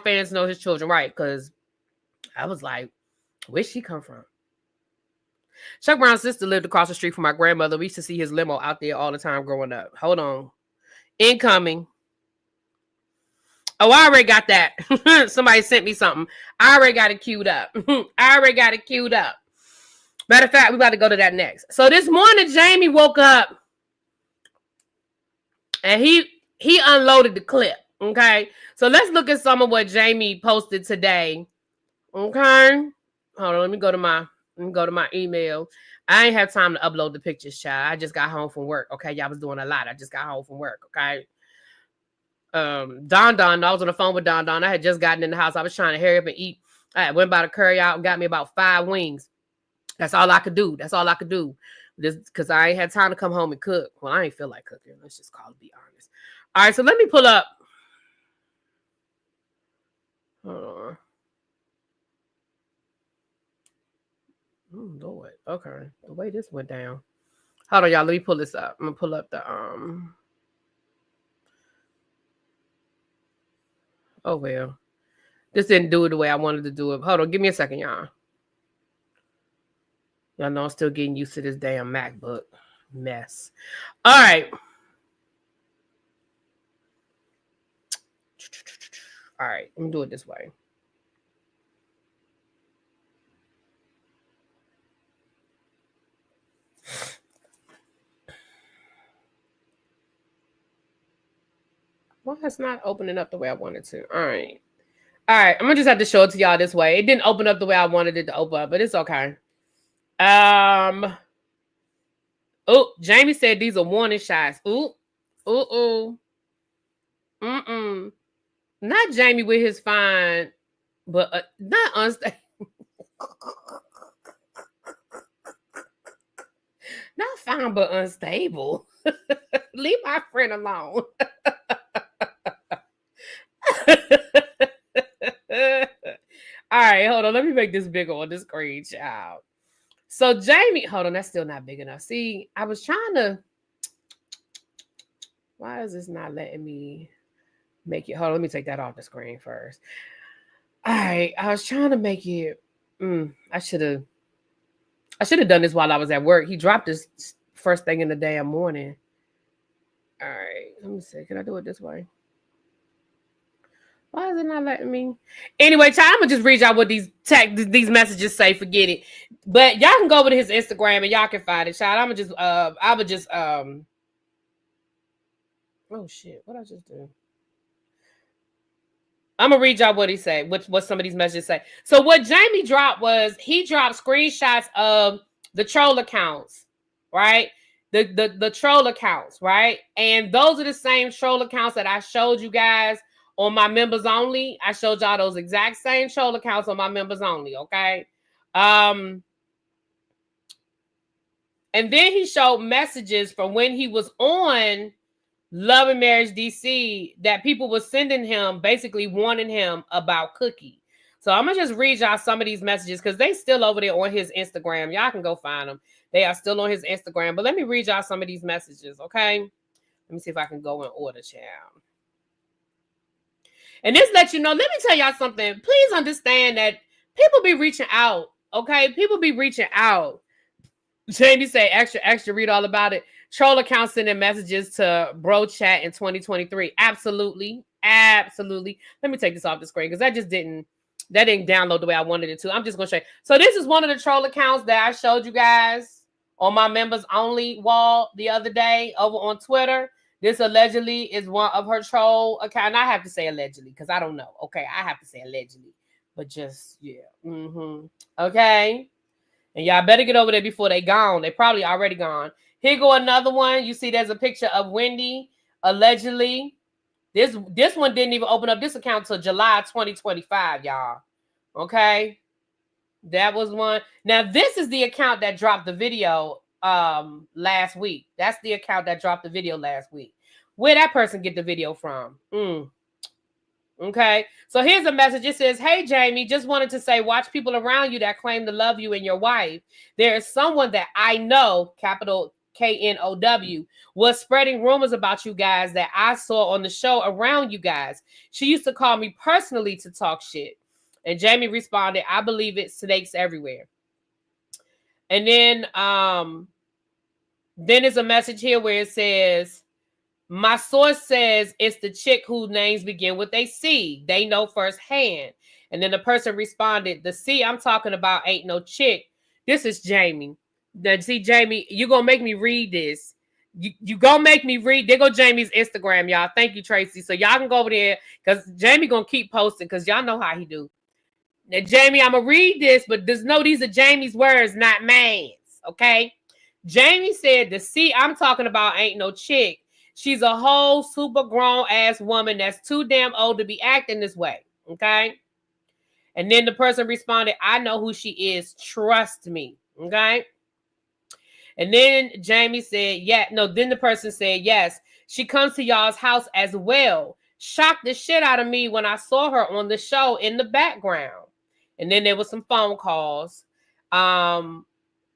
fans know his children, right? Because I was like, where'd she come from? Chuck Brown's sister lived across the street from my grandmother. We used to see his limo out there all the time growing up. Hold on. Incoming. Oh, I already got that. Somebody sent me something. I already got it queued up. Matter of fact, we're about to go to that next. So this morning, Jamie woke up and he unloaded the clip. Okay. So let's look at some of what Jamie posted today. Okay. Hold on. Let me go to my email. I ain't have time to upload the pictures, child. I just got home from work. Okay. Y'all was doing a lot. I just got home from work. Okay. Don, I was on the phone with Don. I had just gotten in the house. I was trying to hurry up and eat. I went by the curry out and got me about 5 wings. That's all I could do. Just because I ain't had time to come home and cook. Well, I ain't feel like cooking. Let's just call it, be honest. All right, so let me pull up. Hold on. Oh, Lord. Okay. The way this went down. Hold on, y'all. Let me pull this up. I'm going to pull up the... Oh, well. This didn't do it the way I wanted to do it. Hold on. Give me a second, y'all. Y'all know I'm still getting used to this damn MacBook mess. All right. All right. Let me do it this way. Well, it's not opening up the way I wanted to. All right. I'm going to just have to show it to y'all this way. It didn't open up the way I wanted it to open up, but it's okay. Oh, Jamie said these are warning shots. Not Jamie with his fine, but not unstable. Not fine, but unstable. Leave my friend alone. All right, hold on. Let me make this bigger on the screen, child. So Jamie, hold on, that's still not big enough. See, I was trying to. Why is this not letting me make it? Hold on, let me take that off the screen first. All right, I was trying to make it. I should have done this while I was at work. He dropped this first thing in the damn morning. All right, let me see. Can I do it this way? Why is it not letting me? Anyway, child, I'm gonna just read y'all what these messages say. Forget it. But y'all can go over to his Instagram and y'all can find it, child. Oh shit, what I just do? I'm gonna read y'all what he said, what some of these messages say. So what Jamie dropped was he dropped screenshots of the troll accounts, right? The troll accounts, right? And those are the same troll accounts that I showed you guys on my members only. I showed y'all those exact same troll accounts on my members only, okay? And then he showed messages from when he was on Love and Marriage DC that people were sending him, basically warning him about Cookie. So I'm gonna just read y'all some of these messages because they still over there on his Instagram. Y'all can go find them. They are still on his Instagram. But let me read y'all some of these messages, okay? Let me see if I can go in order, child. And this lets you know, let me tell y'all something. Please understand that people be reaching out, okay? People be reaching out. Jamie say, extra, read all about it. Troll accounts sending messages to bro chat in 2023. Absolutely. Let me take this off the screen because that didn't download the way I wanted it to. I'm just going to show you. So this is one of the troll accounts that I showed you guys on my members only wall the other day over on Twitter. This allegedly is one of her troll account. I have to say allegedly because I don't know. Okay, I have to say allegedly. But just, yeah. Okay. And y'all better get over there before they gone. They probably already gone. Here go another one. You see there's a picture of Wendy, allegedly. This one didn't even open up this account till July 2025, y'all. Okay? That was one. Now, this is the account that dropped the video last week. That's the account that dropped the video last week. Where that person get the video from? Okay, so here's a message. It says, "Hey Jamie, just wanted to say, watch people around you that claim to love you and your wife. There is someone that I know, capital KNOW, was spreading rumors about you guys that I saw on the show around you guys. She used to call me personally to talk shit." And Jamie responded, "I believe it, snakes everywhere." And then there's a message here where it says, "My source says it's the chick whose names begin with a C. They know firsthand." And then the person responded, "The C I'm talking about ain't no chick. This is Jamie." Then see, Jamie, you gonna make me read this. You gonna make me read. There go Jamie's Instagram, y'all. Thank you, Tracy. So y'all can go over there because Jamie gonna keep posting because y'all know how he do. Now, Jamie, I'm gonna read this, but just know these are Jamie's words, not mine's. Okay? Jamie said, "The C I'm talking about ain't no chick. She's a whole super grown ass woman that's too damn old to be acting this way." Okay. And then the person responded, "I know who she is. Trust me." Okay. And then Jamie said, then the person said, "Yes, she comes to y'all's house as well. Shocked the shit out of me when I saw her on the show in the background." And then there was some phone calls. And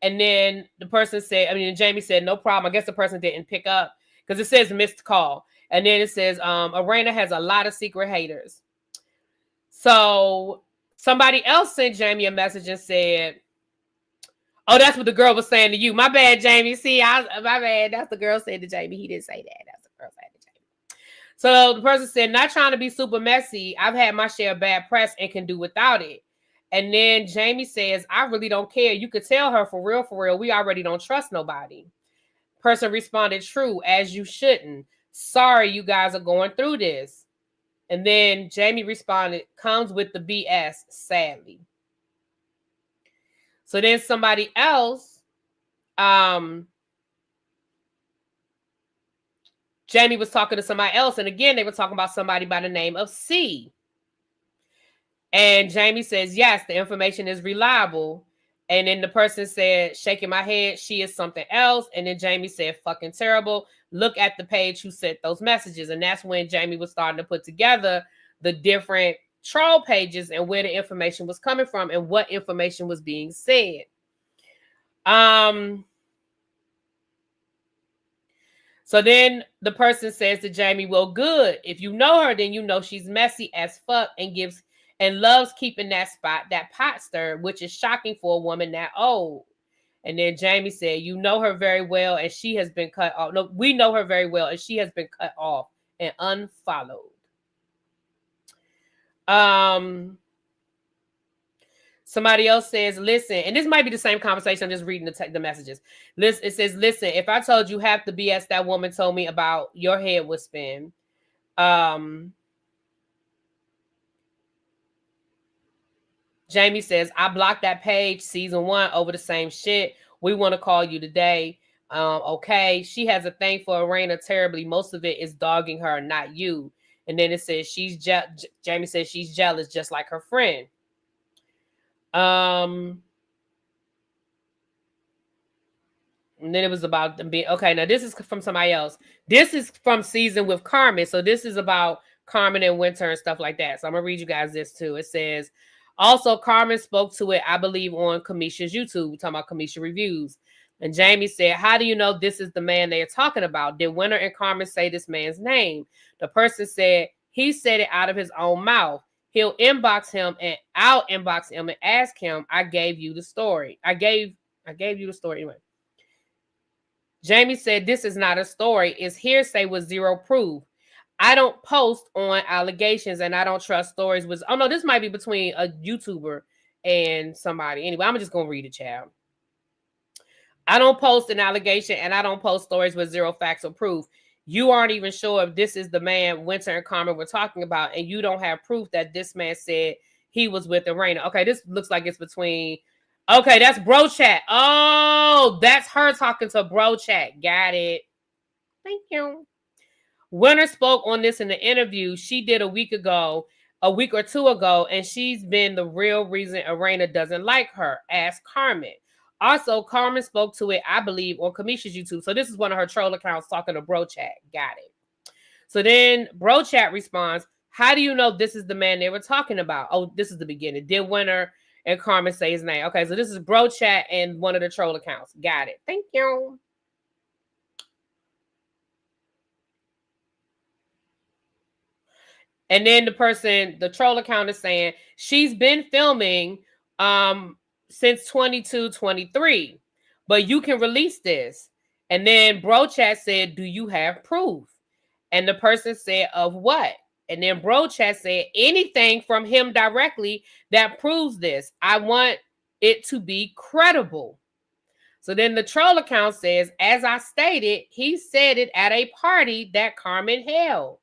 then the person said, Jamie said, "No problem." I guess the person didn't pick up because it says missed call. And then it says, "Arena has a lot of secret haters." So somebody else sent Jamie a message and said, "Oh, that's what the girl was saying to you. My bad, Jamie. See, my bad. That's the girl said to Jamie. He didn't say that. That's the girl said to Jamie." So the person said, "Not trying to be super messy. I've had my share of bad press and can do without it." And then Jamie says, "I really don't care. You could tell her for real. We already don't trust nobody." Person responded, "True, as you shouldn't. Sorry you guys are going through this." And then Jamie responded, "Comes with the BS, sadly." So then somebody else, Jamie was talking to somebody else. And again, they were talking about somebody by the name of C. And Jamie says, yes, the information is reliable. And then the person said, shaking my head, she is something else. And then Jamie said, fucking terrible. Look at the page who sent those messages. And that's when Jamie was starting to put together the different troll pages and where the information was coming from and what information was being said. So then the person says to Jamie, well, good. If you know her, then you know she's messy as fuck and loves keeping that pot stirred, which is shocking for a woman that old. And then Jamie said, you know her very well, and she has been cut off. No, we know her very well, and she has been cut off and unfollowed. Somebody else says, listen, and this might be the same conversation. I'm just reading the messages. It says, listen, if I told you half the BS that woman told me about, your head would spin. Jamie says, I blocked that page season 1 over the same shit. We want to call you today. Okay. She has a thing for Arena terribly. Most of it is dogging her, not you. And then it says Jamie says she's jealous just like her friend. And then it was about them being okay. Now this is from somebody else. This is from season with Carmen. So this is about Carmen and Winter and stuff like that. So I'm gonna read you guys this too. It says, also Carmen spoke to it, I believe, on Kamisha's YouTube. We're talking about Kamisha reviews. And Jamie said, how do you know this is the man they're talking about? Did Winter and Carmen say this man's name? The person said he said it out of his own mouth. He'll inbox him and I'll inbox him and ask him, I gave you the story. I gave you the story anyway. Jamie said, this is not a story. It's hearsay with zero proof. I don't post on allegations and I don't trust stories with, oh no, this might be between a YouTuber and somebody. Anyway, I'm just going to read it, child. I don't post an allegation and I don't post stories with zero facts or proof. You aren't even sure if this is the man Winter and Carmen were talking about, and you don't have proof that this man said he was with Arena. Okay, this looks like it's between. Okay, that's Bro Chat. Oh, that's her talking to Bro Chat. Got it. Thank you. Winter spoke on this in the interview she did a week or two ago, and she's been the real reason Arena doesn't like her. Ask Carmen. Also, Carmen spoke to it, I believe, on Kamisha's YouTube. So this is one of her troll accounts talking to Bro Chat. Got it. So then Bro Chat responds, how do you know this is the man they were talking about? Oh, this is the beginning. Did Winter and Carmen say his name? Okay, so this is Bro Chat and one of the troll accounts. Got it. Thank you. And then the troll account is saying she's been filming since 22-23, but you can release this. And then Bro Chat said, do you have proof? And the person said, of what? And then Bro Chat said, anything from him directly that proves this. I want it to be credible. So then the troll account says, as I stated, he said it at a party that Carmen held.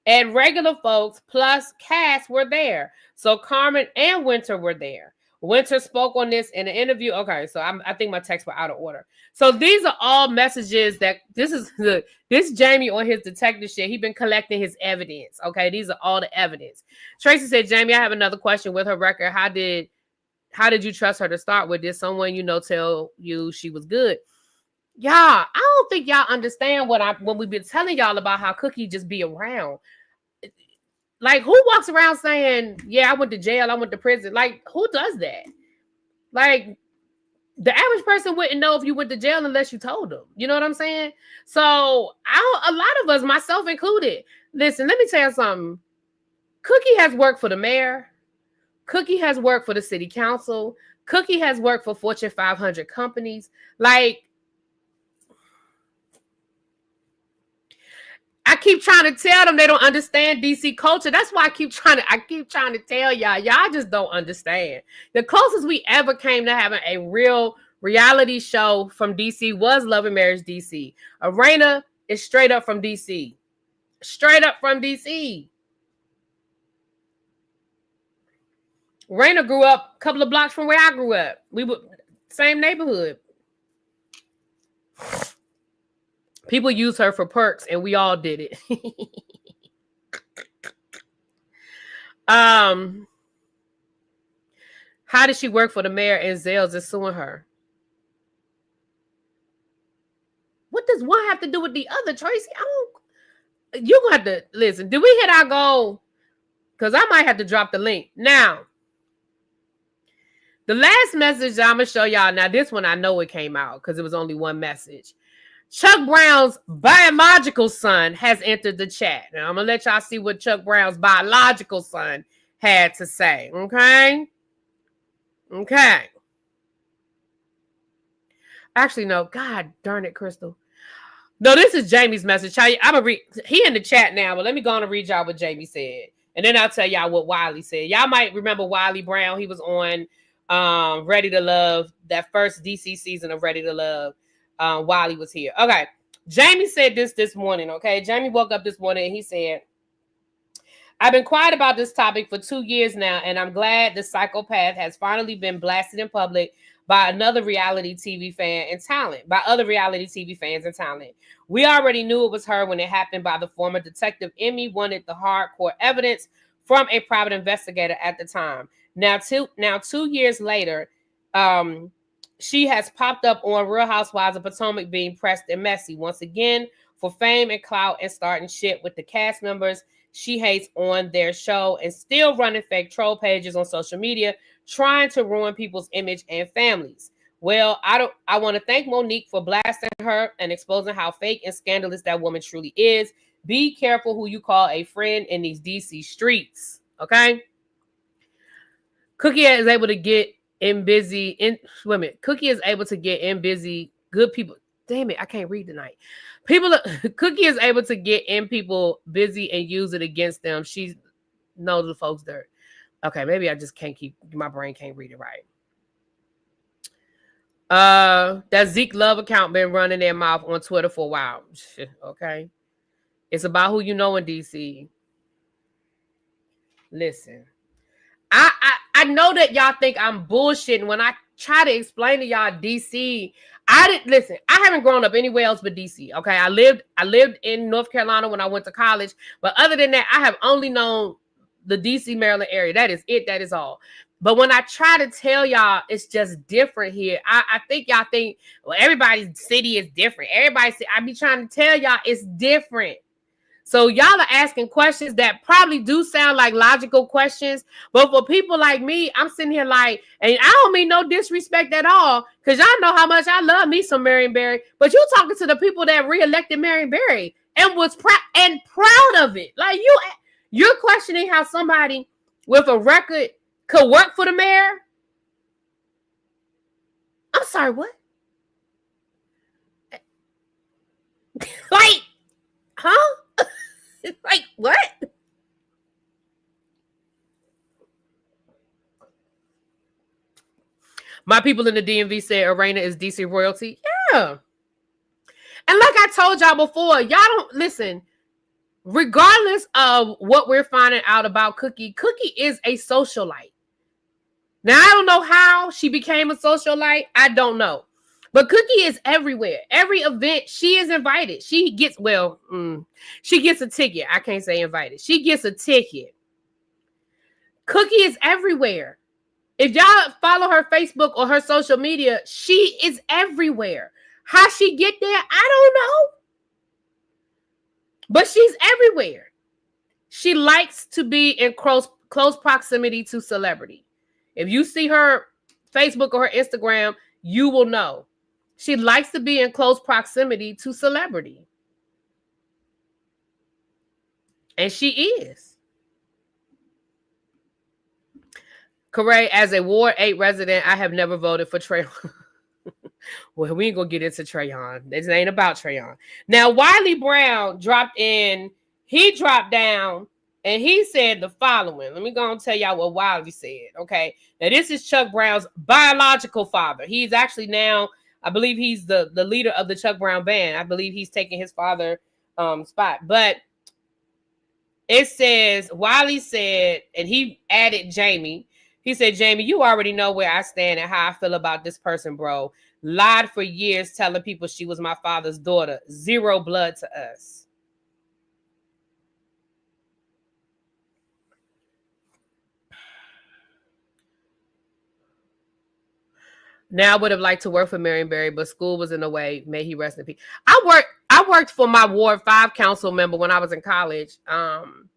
And regular folks plus cast were there. So Carmen and Winter were there. Winter spoke on this in an interview. Okay, so I think my texts were out of order. So these are all messages that this Jamie on his detective shit. He's been collecting his evidence. Okay, these are all the evidence. Tracy said, Jamie, I have another question with her record. How did you trust her to start with? Did someone you know tell you she was good? Y'all, I don't think y'all understand when we've been telling y'all about how Cookie just be around. Like, who walks around saying, yeah, I went to jail, I went to prison? Like, who does that? Like, the average person wouldn't know if you went to jail unless you told them. You know what I'm saying? So, a lot of us, myself included, listen, let me tell you something. Cookie has worked for the mayor. Cookie has worked for the city council. Cookie has worked for Fortune 500 companies. Like, I keep trying to tell them they don't understand DC culture. That's why I keep trying to tell y'all. Y'all just don't understand. The closest we ever came to having a real reality show from DC was Love and Marriage DC. Arena is straight up from DC. Straight up from DC. Raina grew up a couple of blocks from where I grew up. We were same neighborhood. People use her for perks, and we all did it. How did she work for the mayor and Zales is suing her? What does one have to do with the other, Tracy? You're going to have to listen. Did we hit our goal? Because I might have to drop the link. Now, the last message I'm going to show y'all. Now, this one I know it came out because it was only one message. Chuck Brown's biological son has entered the chat. Now, I'm going to let y'all see what Chuck Brown's biological son had to say. Okay? Okay. Actually, no. God darn it, Crystal. No, this is Jamie's message. I'm gonna read. He in the chat now, but let me go on and read y'all what Jamie said, and then I'll tell y'all what Wiley said. Y'all might remember Wiley Brown. He was on Ready to Love, that first DC season of Ready to Love. Wiley was here. Okay, Jamie said this morning. Okay, Jamie woke up this morning and he said, "I've been quiet about this topic for 2 years now, and I'm glad the psychopath has finally been blasted in public by another reality TV fan and talent, by other reality TV fans and talent. We already knew it was her when it happened by the former detective. Emmy wanted the hardcore evidence from a private investigator at the time. Now 2 years later, she has popped up on Real Housewives of Potomac being pressed and messy once again for fame and clout and starting shit with the cast members she hates on their show and still running fake troll pages on social media, trying to ruin people's image and families. Well, I want to thank Monique for blasting her and exposing how fake and scandalous that woman truly is. Be careful who you call a friend in these DC streets." Okay? Cookie is able to get in busy Cookie is able to get in busy good people. Damn it, I can't read tonight. Cookie is able to get in people busy and use it against them. She knows the folks dirt. Okay, maybe I just my brain can't read it right. That Zeke Love account been running their mouth on Twitter for a while. Okay. It's about who you know in DC. Listen. I know that y'all think I'm bullshitting when I try to explain to y'all DC. I haven't grown up anywhere else but DC. Okay. I lived in North Carolina when I went to college, but other than that, I have only known the DC, Maryland area. That is it. That is all. But when I try to tell y'all, it's just different here. I think y'all think, well, everybody's city is different. I be trying to tell y'all it's different. So y'all are asking questions that probably do sound like logical questions. But for people like me, I'm sitting here like, and I don't mean no disrespect at all, because y'all know how much I love me some Marion Barry. But you talking to the people that reelected Marion Barry and was proud of it. Like you're questioning how somebody with a record could work for the mayor? I'm sorry, what? Like, huh? Like, what? My people in the DMV say Arena is DC royalty. Yeah. And like I told y'all before, y'all don't listen. Regardless of what we're finding out about Cookie is a socialite. Now, I don't know how she became a socialite. I don't know. But Cookie is everywhere. Every event, she is invited. She gets a ticket. I can't say invited. She gets a ticket. Cookie is everywhere. If y'all follow her Facebook or her social media, she is everywhere. How she get there, I don't know. But she's everywhere. She likes to be in close proximity to celebrity. If you see her Facebook or her Instagram, you will know. She likes to be in close proximity to celebrity. And she is. Correct. As a Ward 8 resident, I have never voted for Trayon. Well, we ain't going to get into Trayon. This ain't about Trayon. Now, Wiley Brown dropped down, and he said the following. Let me go and tell y'all what Wiley said. Okay. Now, this is Chuck Brown's biological father. He's actually now, I believe he's the leader of the Chuck Brown band. I believe he's taking his father's spot. But it says, Wiley said, and he added Jamie. He said, Jamie, you already know where I stand and how I feel about this person, bro. Lied for years telling people she was my father's daughter. Zero blood to us. Now I would have liked to work for Marion Barry, but school was in the way. May he rest in peace. I worked for my Ward 5 council member when I was in college. And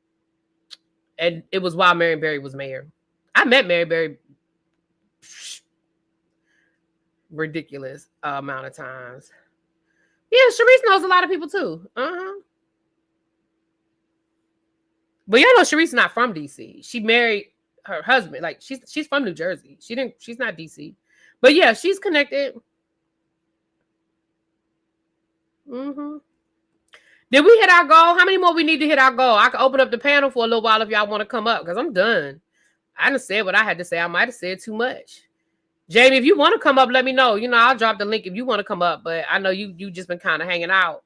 it was while Marion Barry was mayor. I met Marion Barry ridiculous amount of times. Yeah, Sharice knows a lot of people too. But y'all know Sharice's not from DC. She married her husband. Like she's from New Jersey. She's not DC. But yeah, she's connected. Did we hit our goal? How many more we need to hit our goal? I can open up the panel for a little while if y'all want to come up because I'm done. I done said what I had to say. I might have said too much. Jamie, if you want to come up, let me know. You know, I'll drop the link if you want to come up. But I know you just been kind of hanging out.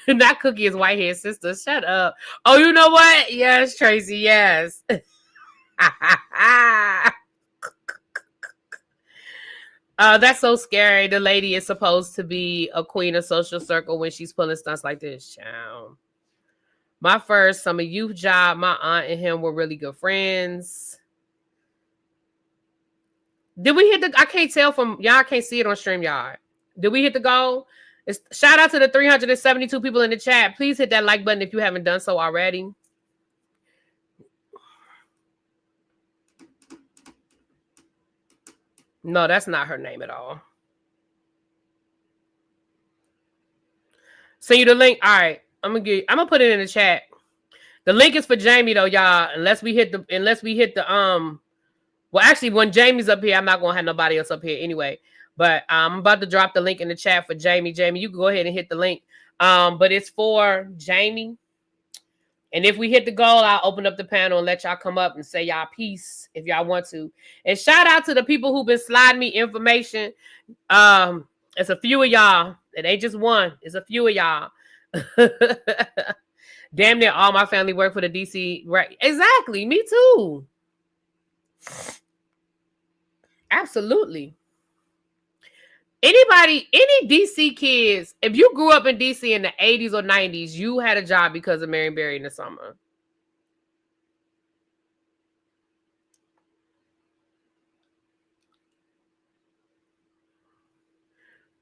Not Cookie is Whitehead's sister. Shut up. Oh, you know what? Yes, Tracy. Yes. That's so scary. The lady is supposed to be a queen of social circle when she's pulling stunts like this. Child. My first summer youth job, my aunt and him were really good friends. Did we hit the? I can't tell from y'all. Can't see it on StreamYard. Did we hit the goal? Shout out to the 372 people in the chat. Please hit that like button if you haven't done so already. No, that's not her name at all. Send you the link. All right, I'm gonna put it in the chat. The link is for Jamie though, y'all. Unless we hit the well, actually, when Jamie's up here, I'm not gonna have nobody else up here anyway. But I'm about to drop the link in the chat for Jamie. Jamie, you can go ahead and hit the link. But it's for Jamie. And if we hit the goal, I'll open up the panel and let y'all come up and say y'all piece if y'all want to. And shout out to the people who've been sliding me information. It's a few of y'all. It ain't just one. It's a few of y'all. Damn near all my family work for the DC. Right. Exactly. Me too. Absolutely. Any DC kids, if you grew up in DC in the 80s or 90s, you had a job because of Marion Barry in the summer.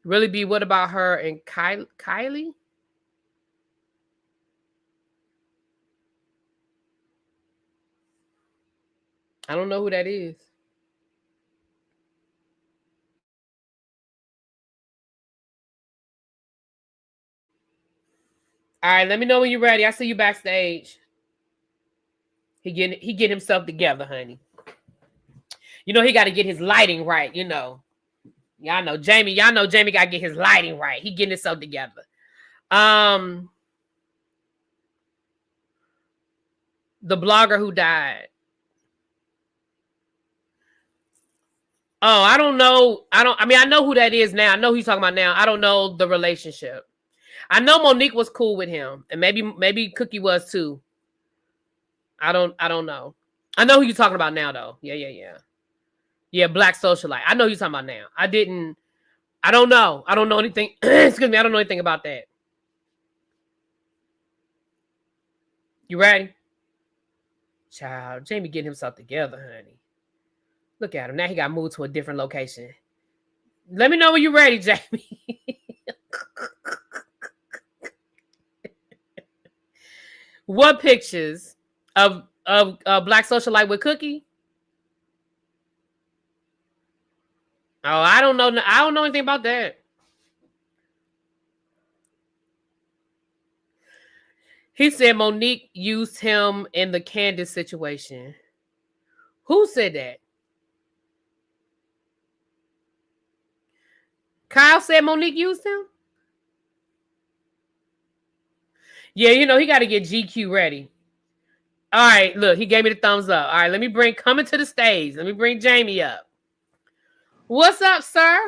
Really be what about her and Kylie? I don't know who that is. All right, let me know when you're ready. I see you backstage. He get himself together, honey. You know he got to get his lighting right. You know, y'all know Jamie got to get his lighting right. He getting himself together. The blogger who died. Oh, I don't know. I mean, I know who that is now. I know who you're talking about now. I don't know the relationship. I know Monique was cool with him, and maybe Cookie was too. I don't know. I know who you're talking about now, though. Yeah. Black socialite. I know who you're talking about now. I don't know. I don't know anything. Excuse me. I don't know anything about that. You ready? Child, Jamie getting himself together, honey. Look at him. Now he got moved to a different location. Let me know when you're ready, Jamie. What pictures of Black socialite with Cookie? Oh, I don't know. I don't know anything about that. He said Monique used him in the Candace situation. Who said that? Kyle said Monique used him? Yeah, you know, he got to get GQ ready. All right, look, he gave me the thumbs up. All right, let me coming to the stage. Let me bring Jamie up. What's up, sir?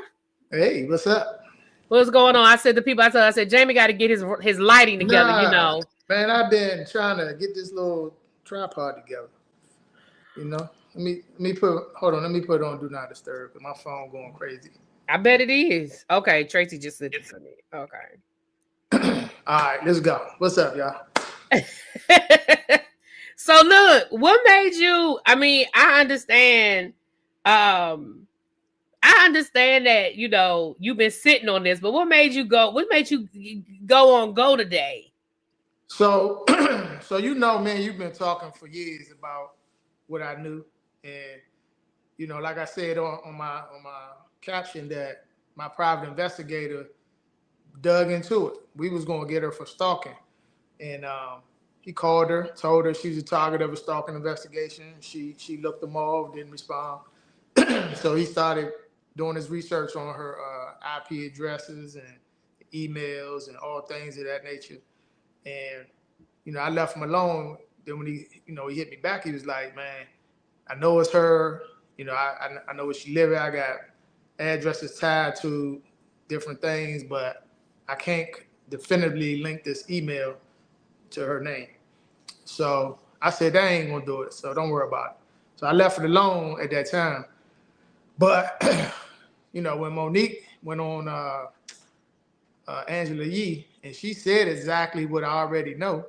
Hey, what's up? What's going on? I said Jamie got to get his lighting together, you know. Man, I've been trying to get this little tripod together. You know, let me put it on Do Not Disturb because my phone going crazy. I bet it is. Okay, Tracy just said it for me. Okay. All right, let's go. What's up, y'all? So look, what made you? I mean, I understand. I understand that, you've been sitting on this, but what made you go go today? So, so man, you've been talking for years about what I knew, and like I said on my caption, that my private investigator dug into it. We was gonna get her for stalking, and he called her, told her she was a target of a stalking investigation. She looked them off, didn't respond. So he started doing his research on her IP addresses and emails and all things of that nature. And I left him alone. Then when he hit me back, he was like, "Man, I know it's her. I know where she lives. I got addresses tied to different things, but I can't definitively link this email to her name." So I said, "That ain't gonna do it. So don't worry about it." So I left it alone at that time. But when Monique went on Angela Yee, and she said exactly what I already know.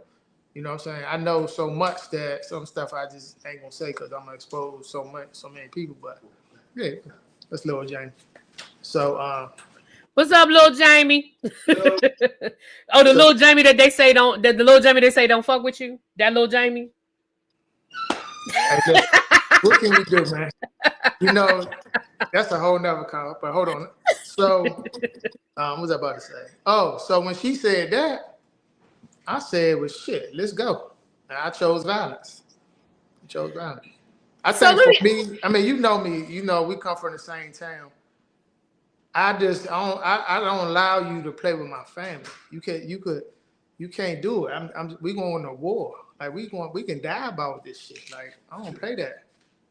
You know what I'm saying? I know so much that some stuff I just ain't gonna say because I'm gonna expose so many people. But yeah, that's little Jamie. So what's up, little Jamie? Oh, the little Jamie that they say don't. The little Jamie they say don't fuck with you. That little Jamie. What can we do, man? That's a whole nother comment. But hold on. So, what was I about to say? Oh, so when she said that, I said, "Well, shit, let's go." And I chose violence. I think for me, I mean, you know me. We come from the same town. I don't allow you to play with my family. You can't do it. We going to war. Like we can die about this shit. Like I don't play that.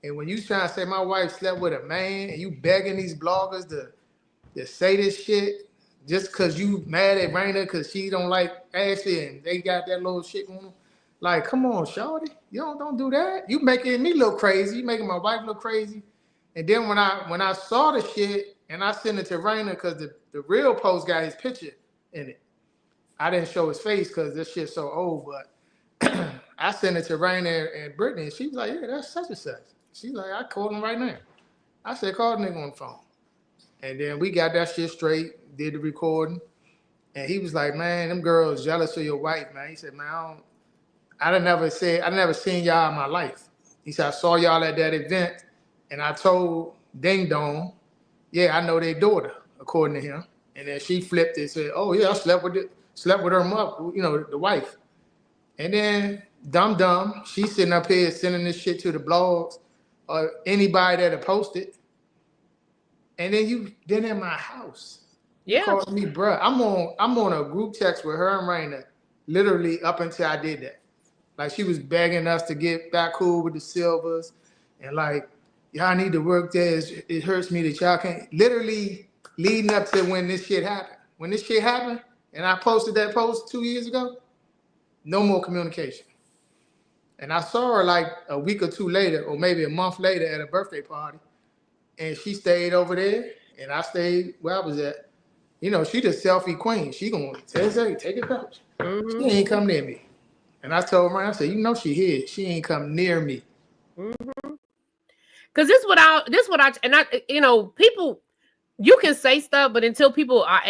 And when you trying to say my wife slept with a man and you begging these bloggers to say this shit just because you mad at Raina because she don't like Ashley and they got that little shit going on. Like, come on, shawty. You don't do that. You making me look crazy. You making my wife look crazy. And then when I saw the shit and I sent it to Raina because the real post got his picture in it. I didn't show his face because this shit's so old, but I sent it to Raina and Brittany and she was like, "Yeah, that's such and such." She's like, "I called him right now." I said, "Call the nigga on the phone." And then we got that shit straight, did the recording. And he was like, "Man, them girls jealous of your wife, man." He said, "Man, I never seen y'all in my life." He said, "I saw y'all at that event and I told Ding Dong, yeah, I know their daughter," according to him. And then she flipped it and said, "Oh yeah, I slept with her mother, the wife." And then dumb, she's sitting up here sending this shit to the blogs or anybody that'll post it. And then in my house. You called me, bruh. I'm on a group text with her and Raina, literally up until I did that. Like she was begging us to get back cool with the Silvers, and like y'all need to work there. It hurts me that y'all can't. Literally leading up to when this shit happened. When this shit happened, and I posted that post 2 years ago, no more communication. And I saw her like a week or two later, or maybe a month later at a birthday party, and she stayed over there, and I stayed where I was at. She the selfie queen. She gonna take a picture. Mm-hmm. She ain't come near me. And I told her, I said, she here. She ain't come near me. Mm-hmm. Cause people, you can say stuff, but until people are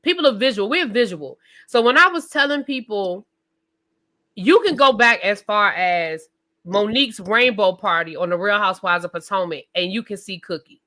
people are visual. We're visual. So when I was telling people, you can go back as far as Monique's rainbow party on the Real Housewives of Potomac, and you can see Cookie.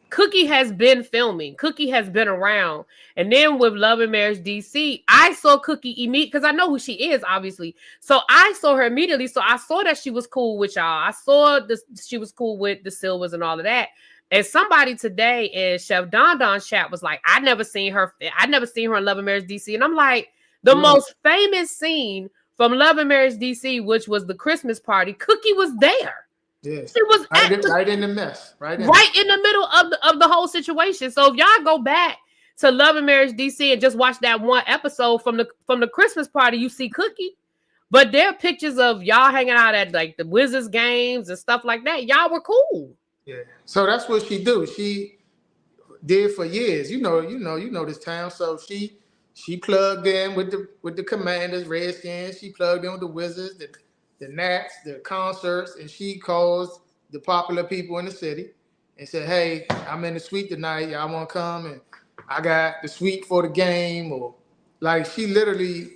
Cookie has been filming. Cookie has been around. And then with Love and Marriage DC, I saw Cookie immediately because I know who she is, obviously. So I saw her immediately. So I saw that she was cool with y'all. I saw she was cool with the Silvers and all of that. And somebody today in Chef Don Don's chat was like, I never seen her in Love and Marriage DC. And I'm like, the most famous scene from Love and Marriage DC, which was the Christmas party, Cookie was there. Yes. She was right in the mess, right in the middle of the whole situation. So if y'all go back to Love and Marriage DC and just watch that one episode from the Christmas party, you see Cookie. But there are pictures of y'all hanging out at like the Wizards games and stuff like that. Y'all were cool. Yeah. So that's what she do. She did for years. You know this town. So she plugged in with the Commanders, Redskins. She plugged in with the Wizards, the Nats, the concerts, and she calls the popular people in the city. and said, hey, I'm in the suite tonight. Y'all want to come? And I got the suite for the game. Or like she literally,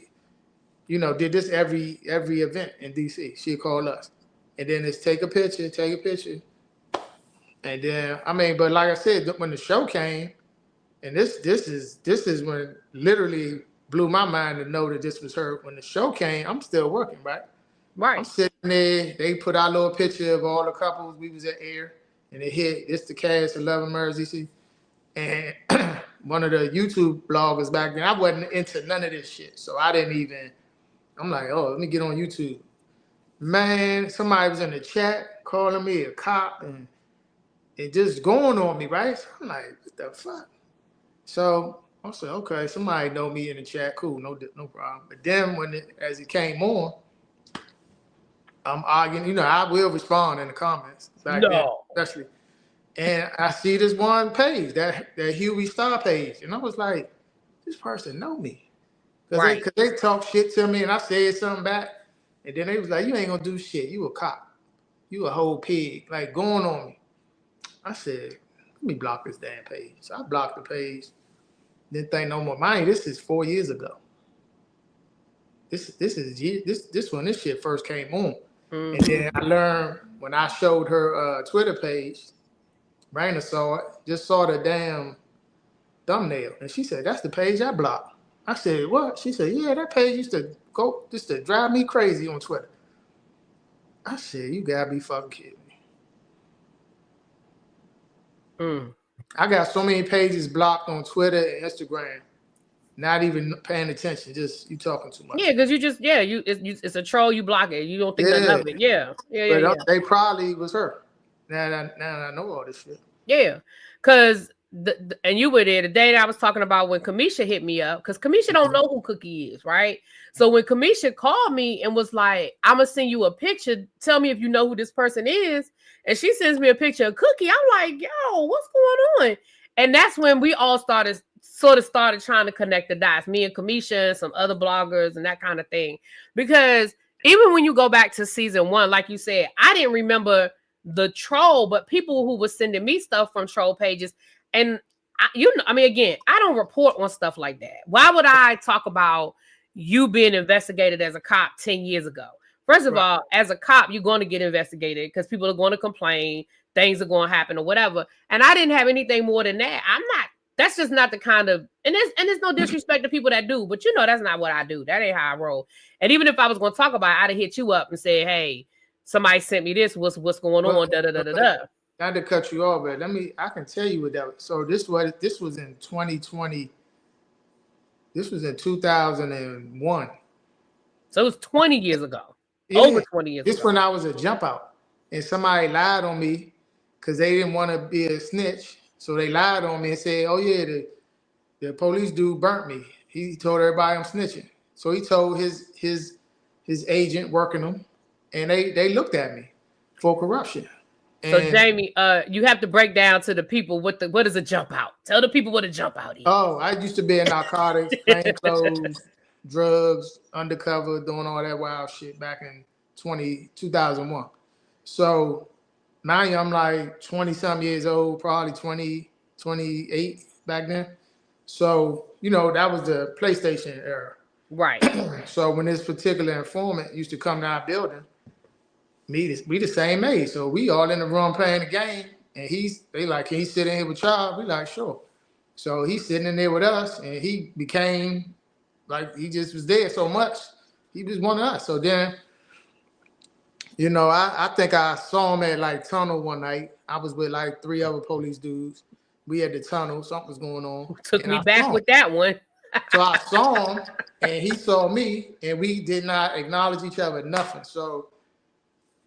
did this every event in DC. She'd call us. And then it's take a picture. And then, but like I said, when the show came, and this is when literally blew my mind to know that this was her. When the show came, I'm still working, right? Right. I'm sitting there. They put out a little picture of all the couples. We was at air, and it hit. It's the cast of Love and Mercy. And one of the YouTube bloggers back then, I wasn't into none of this shit, so I didn't even. I'm like, oh, let me get on YouTube. Man, somebody was in the chat calling me a cop and just going on me, right? So I'm like, what the fuck? So I said, okay, somebody know me in the chat, cool, no problem. But then as it came on, I'm arguing, I will respond in the comments back then, especially. And I see this one page, that Huey Star page, and I was like, this person know me. Because they talk shit to me, and I said something back, and then they was like, you ain't gonna do shit, you a cop. You a whole pig, like going on me. I said, let me block this damn page. So I blocked the page. Didn't think no more. Mind, this is 4 years ago. This when this shit first came on. Mm-hmm. And then I learned when I showed her Twitter page, Raina saw it, just saw the damn thumbnail. And she said, that's the page I blocked. I said, what? She said, yeah, that page used to drive me crazy on Twitter. I said, you gotta be fucking kidding me. I got so many pages blocked on Twitter and Instagram, not even paying attention. Just you talking too much. Yeah, because it's a troll. You block it. You don't think nothing of it. Yeah. They probably was her. Now I know all this shit. Yeah, because and you were there the day that I was talking about when Kamisha hit me up, because Kamisha don't know who Cookie is, right? So when Kamisha called me and was like, I'm gonna send you a picture, tell me if you know who this person is, and she sends me a picture of Cookie, I'm like, yo, what's going on? And that's when we all started trying to connect the dots, me and Kamisha and some other bloggers and that kind of thing. Because even when you go back to season 1, like you said, I didn't remember the troll, but people who were sending me stuff from troll pages. And again, I don't report on stuff like that. Why would I talk about you being investigated as a cop 10 years ago? First of all, as a cop, you're going to get investigated because people are going to complain, things are going to happen or whatever. And I didn't have anything more than that. That's just not the kind of, and there's no disrespect to people that do, but that's not what I do. That ain't how I roll. And even if I was going to talk about it, I'd have hit you up and said, hey, somebody sent me this, what's going on, da-da-da-da-da. Not to cut you off, but I can tell you what that was. So this was in 2020. This was in 2001. So it was 20 years ago. Yeah, over 20 years ago. This when I was a jump out. And somebody lied on me because they didn't want to be a snitch. So they lied on me and said, oh yeah, the police dude burnt me. He told everybody I'm snitching. So he told his agent working them, and they looked at me for corruption. So Jamie, you have to break down to the people what is a jump out. Tell the people what a jump out is. Oh, I used to be in narcotics, plain clothes, drugs, undercover, doing all that wild shit back in 2001. So now I'm like 20-some years old, probably 20, 28 back then. So, that was the PlayStation era. Right. So when this particular informant used to come to our building, we the same age, so we all in the room playing the game, and they like, can he sit in here with y'all? We like, sure. So he's sitting in there with us, and he became like, he just was there so much, he was one of us. So then, I think I saw him at like Tunnel one night. I was with like 3 other police dudes. We had the Tunnel, something was going on. Took me back with that one. So I saw him, and he saw me, and we did not acknowledge each other, nothing. So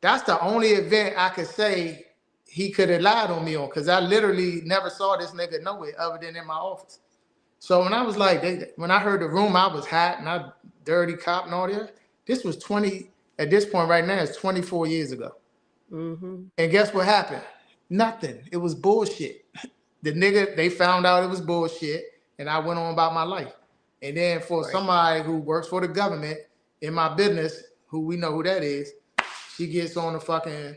that's the only event I could say he could have lied on me on, because I literally never saw this nigga nowhere other than in my office. So when I was like, when I heard the room, I was hot and I dirty cop and all that. This was at this point right now, it's 24 years ago. Mm-hmm. And guess what happened? Nothing. It was bullshit. The nigga, they found out it was bullshit, and I went on about my life. And then for somebody who works for the government in my business, who we know who that is, she gets on the fucking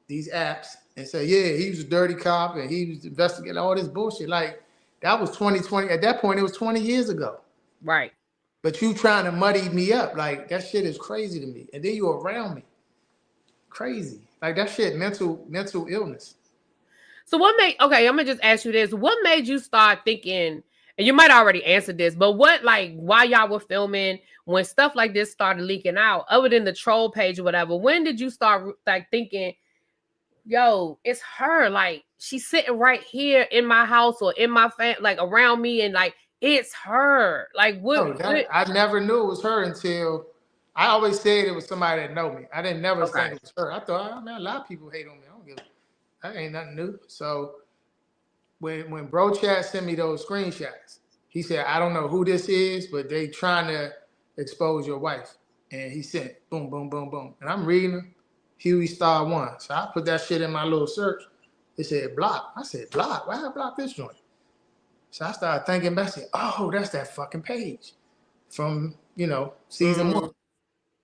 these apps and say, yeah, he was a dirty cop and he was investigating all this bullshit. Like, that was 2020. At that point, it was 20 years ago. Right. But you trying to muddy me up. Like, that shit is crazy to me. And then you around me. Crazy. Like, that shit, mental illness. So what made, okay, I'm going to just ask you this. What made you start thinking, and you might already answer this, but what, like, while y'all were filming, when stuff like this started leaking out, other than the troll page or whatever, when did you start, like, thinking, yo, it's her, like, she's sitting right here in my house or in my like, around me, and, like, it's her. Like, what? No, I never knew it was her until, I always said it was somebody that know me. I didn't never think it was her. I thought, oh, man, a lot of people hate on me. I don't give that ain't nothing new. So when Bro Chat sent me those screenshots, he said, I don't know who this is, but they trying to expose your wife. And he sent boom, boom, boom, boom. And I'm reading them, Huey Star 1. So I put that shit in my little search. It said block. I said, block? Why I block this joint? So I started thinking back, I said, oh, that's that fucking page from, season 1.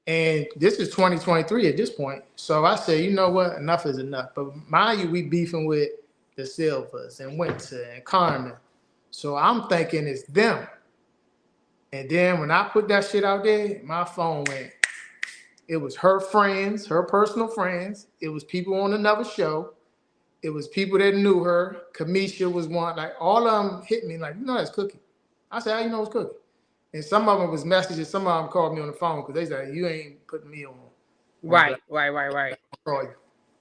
And this is 2023 at this point. So I said, you know what? Enough is enough. But mind you, we beefing with the Silvers and Winter and Carmen. So I'm thinking it's them. And then when I put that shit out there, my phone went. It was her friends, her personal friends. It was people on another show. It was people that knew her. Kamisha was one. Like, all of them hit me like, that's Cookie. I said, how you know it's Cookie? And some of them was messages. Some of them called me on the phone because they said, you ain't putting me on. Right.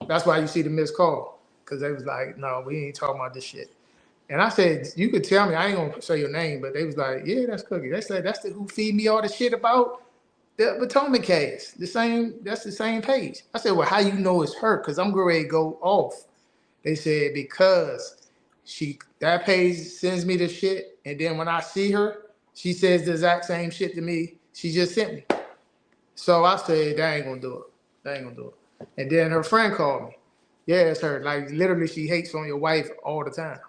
That's why you see the missed call. Because they was like, no, we ain't talking about this shit. And I said, you could tell me, I ain't going to say your name, but they was like, yeah, that's Cookie. They said, that's the who feed me all the shit about the Potomac case. That's the same page. I said, well, how you know it's her? Because I'm ready to go off. They said, because that page sends me the shit. And then when I see her, she says the exact same shit to me. She just sent me. So I said, that ain't gonna do it. And then her friend called me. Yeah, it's her. Like, literally, she hates on your wife all the time.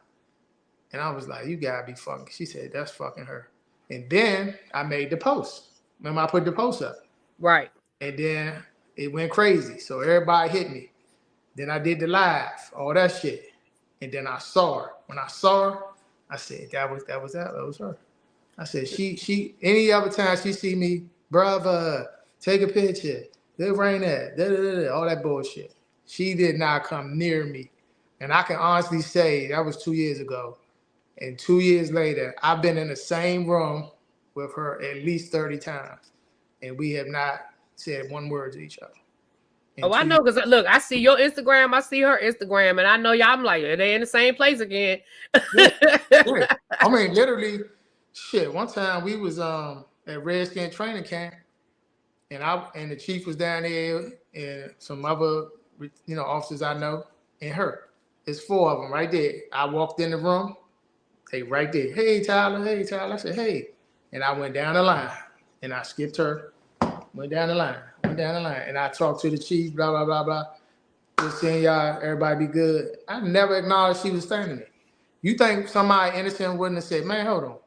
And I was like, you gotta be fucking. She said, that's fucking her. And then I made the post. Remember, I put the post up. Right. And then it went crazy. So everybody hit me. Then I did the live, all that shit. And then I saw her. When I saw her, I said, that was her. I said, she any other time she see me, brother, take a picture, they rain that, all that bullshit. She did not come near me. And I can honestly say that was 2 years ago. And 2 years later, I've been in the same room with her at least 30 times. And we have not said one word to each other. Oh, I know, because look, I see your Instagram, I see her Instagram, and I know y'all, I'm like, are they in the same place again? Yeah. I mean, literally, shit. One time we was at Redskin training camp, and the chief was down there, and some other officers I know, and her. It's 4 of them right there. I walked in the room, they right there. Hey Tyler. I said hey, and I went down the line, and I skipped her. Went down the line, and I talked to the chief. Blah blah blah blah. Just saying, y'all, everybody be good. I never acknowledged she was standing there. You think somebody innocent wouldn't have said, man, hold on.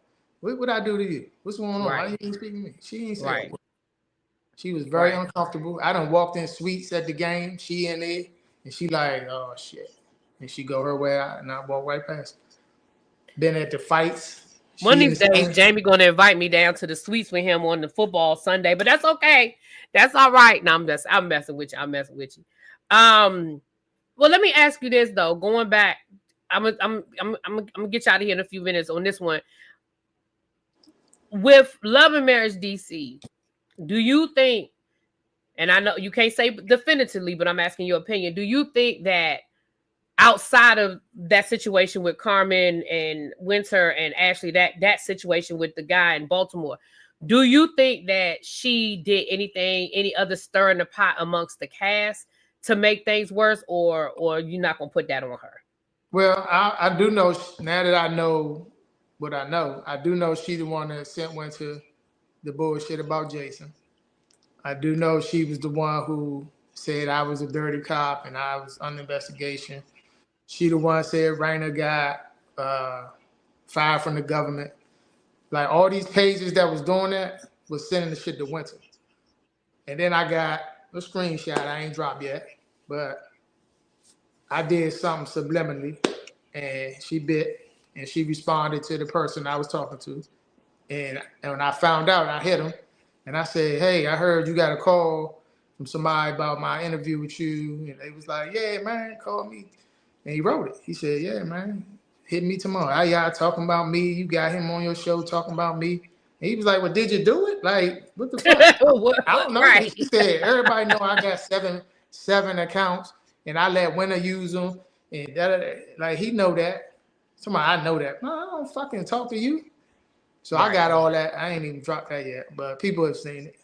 What would I do to you? What's going on? Why you ain't speaking to me? She ain't saying what. She was very uncomfortable. I done walked in suites at the game. She in there, and she like, oh, shit. And she go her way out, and I walk right past her. Been at the fights. One of these days, Jamie going to invite me down to the suites with him on the football Sunday, but that's okay. That's all right. No, I'm messing with you. Well, let me ask you this, though. Going back, I'm gonna get you out of here in a few minutes on this one. With Love and Marriage DC, do you think, and I know you can't say definitively, but I'm asking your opinion, do you think that outside of that situation with Carmen and Winter and Ashley, that situation with the guy in Baltimore, do you think that she did any other stir in the pot amongst the cast to make things worse, or you're not gonna put that on her? Well, I do know, now that I know what I know, I do know she the one that sent Winter the bullshit about Jason. I do know she was the one who said I was a dirty cop and I was under investigation. She the one said Rainer got fired from the government. Like, all these pages that was doing that was sending the shit to Winter. And then I got a screenshot I ain't dropped yet, but I did something subliminally, and she bit, and she responded to the person I was talking to. And when I found out, I hit him, and I said, "Hey, I heard you got a call from somebody about my interview with you." And they was like, "Yeah, man, call me." And he wrote it. He said, "Yeah, man, hit me tomorrow. Y'all talking about me. You got him on your show talking about me." And he was like, "Well, did you do it? Like, what the fuck?" I don't know. Right. He said, "Everybody know I got seven accounts, and I let Winner use them." And like he know that. Somebody I know that. No, I don't fucking talk to you. So Right. I got all that. I ain't even dropped that yet, but people have seen it.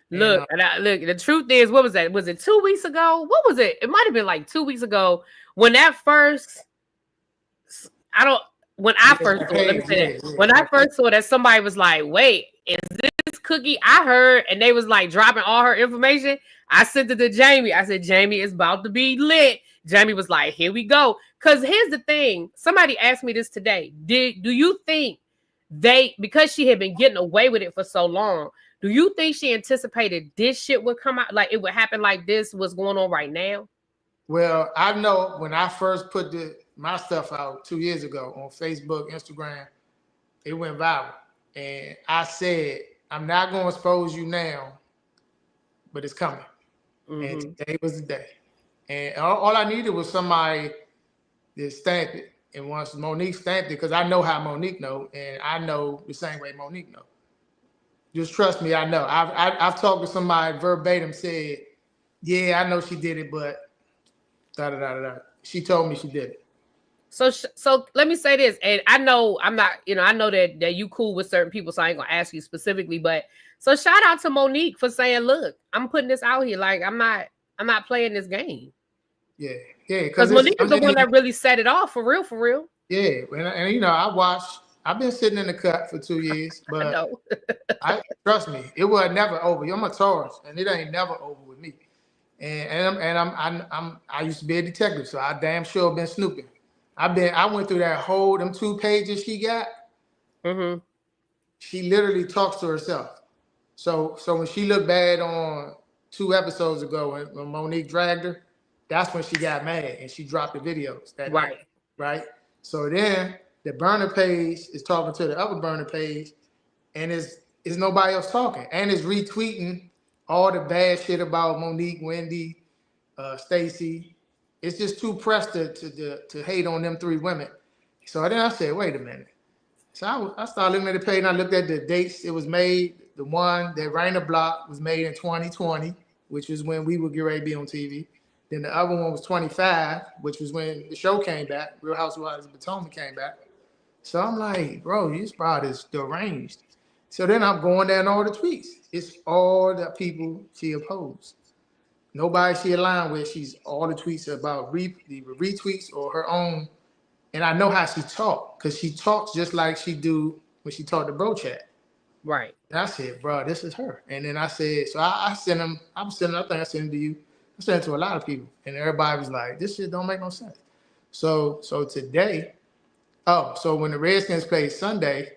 Look, look. The truth is, what was that? Was it 2 weeks ago? What was it? It might have been like 2 weeks ago when that first. When I first saw it, let me say that. When I first saw that, somebody was like, "Wait, is this Cookie?" I heard, and they was like dropping all her information. I sent it to Jamie. I said, "Jamie, it's about to be lit." Jamie was like, "Here we go." Because here's the thing. Somebody asked me this today. Do you think because she had been getting away with it for so long, do you think she anticipated this shit would come out, like it would happen like this, what's going on right now? Well, I know when I first put my stuff out 2 years ago on Facebook, Instagram, it went viral. And I said, "I'm not going to expose you now, but it's coming." And today was the day. And all I needed was somebody to stamp it. And once Monique stamped it, because I know how Monique know, and I know the same way Monique know. Just trust me, I know. I've talked to somebody verbatim, said, "Yeah, I know she did it, but da da da da." She told me she did it. So let me say this, and I know I'm not, I know that you cool with certain people, so I ain't gonna ask you specifically, but so shout out to Monique for saying, "Look, I'm putting this out here. Like I'm not playing this game." Yeah, because Monique is the one that really set it off for real. Yeah, and I've been sitting in the cut for 2 years, but I trust me, it was never over. I'm a Taurus, and it ain't never over with me. And I used to be a detective, so I damn sure been snooping. I went through that whole them 2 pages she got. Mm-hmm. She literally talks to herself. So when she looked bad on 2 episodes ago when Monique dragged her, that's when she got mad and she dropped the videos that night, right? So then the burner page is talking to the other burner page, and is nobody else talking, and is retweeting all the bad shit about Monique, Wendy, Stacy. It's just too pressed to hate on them 3 women. So then I said, wait a minute. So I started looking at the page and I looked at the dates it was made. The one that Raina Block was made in 2020, which was when we would get ready to be on TV. Then the other one was 25, which was when the show came back. Real Housewives of Potomac came back. So I'm like, bro, this broad is deranged. So then I'm going down all the tweets. It's all the people she opposed. Nobody she aligned with. She's all the tweets about retweets or her own. And I know how she talks, because she talks just like she do when she talked to Bro Chat. Right. And I said, bro, this is her. And then I said, so I sent him, I think I sent him to you. I sent it to a lot of people. And everybody was like, this shit don't make no sense. So today, so when the Redskins played Sunday,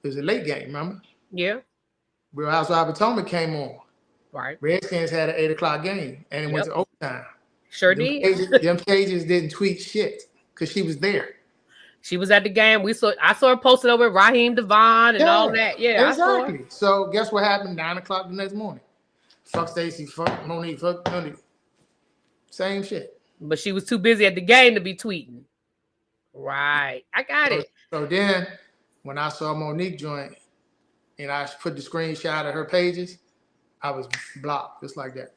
it was a late game, remember? Yeah. Real Housewives of Potomac came on. Right. Redskins had an 8 o'clock game, and it went to overtime. Sure did. Them pages didn't tweet shit because she was there. She was at the game. I saw her posted over Raheem Devon and all that. Yeah, exactly. So guess what happened? 9 o'clock the next morning. Fuck Stacy. Fuck Monique. Fuck Monique. Same shit. But she was too busy at the game to be tweeting. Right. I got it. So then, when I saw Monique join, and I put the screenshot of her pages, I was blocked just like that.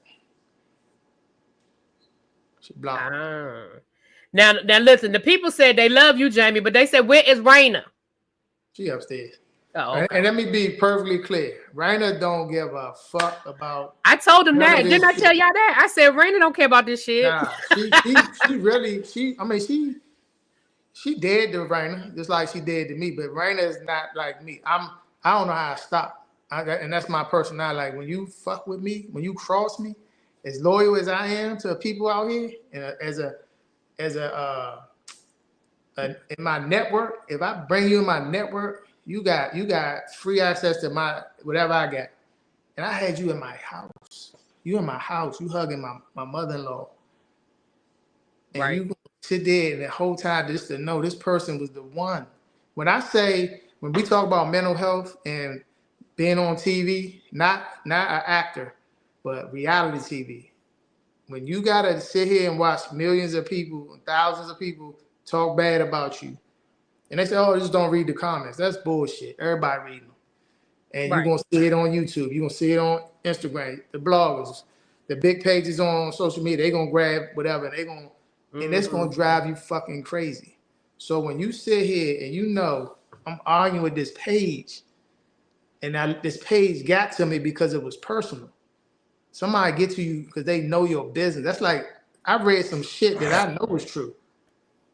She blocked. Now listen, the people said they love you, Jamie, but they said, where is Raina? She upstairs. Oh, okay. And let me be perfectly clear. Raina don't give a fuck about. I told him that. Didn't I tell y'all that? I said Raina don't care about this shit. Nah, she dead to Raina, just like she dead to me. But Raina is not like me. I don't know how to stop. And that's my personality. Like when you fuck with me, when you cross me, as loyal as I am to people out here, and in my network, if I bring you in my network, you got free access to my whatever I got. And I had you in my house. You in my house. You hugging my mother-in-law. And Right. you sit there and the whole time just to know this person was the one. When we talk about mental health and being on TV, not an actor, but reality TV. When you gotta sit here and watch millions of people, thousands of people talk bad about you, and they say, "Oh, just don't read the comments." That's bullshit. Everybody reading them, and you're gonna see it on YouTube. You're gonna see it on Instagram. The bloggers, the big pages on social media, they gonna grab whatever, and and it's gonna drive you fucking crazy. So when you sit here and you know I'm arguing with this page, and now this page got to me because it was personal. Somebody get to you because they know your business. That's like I read some shit that I know is true,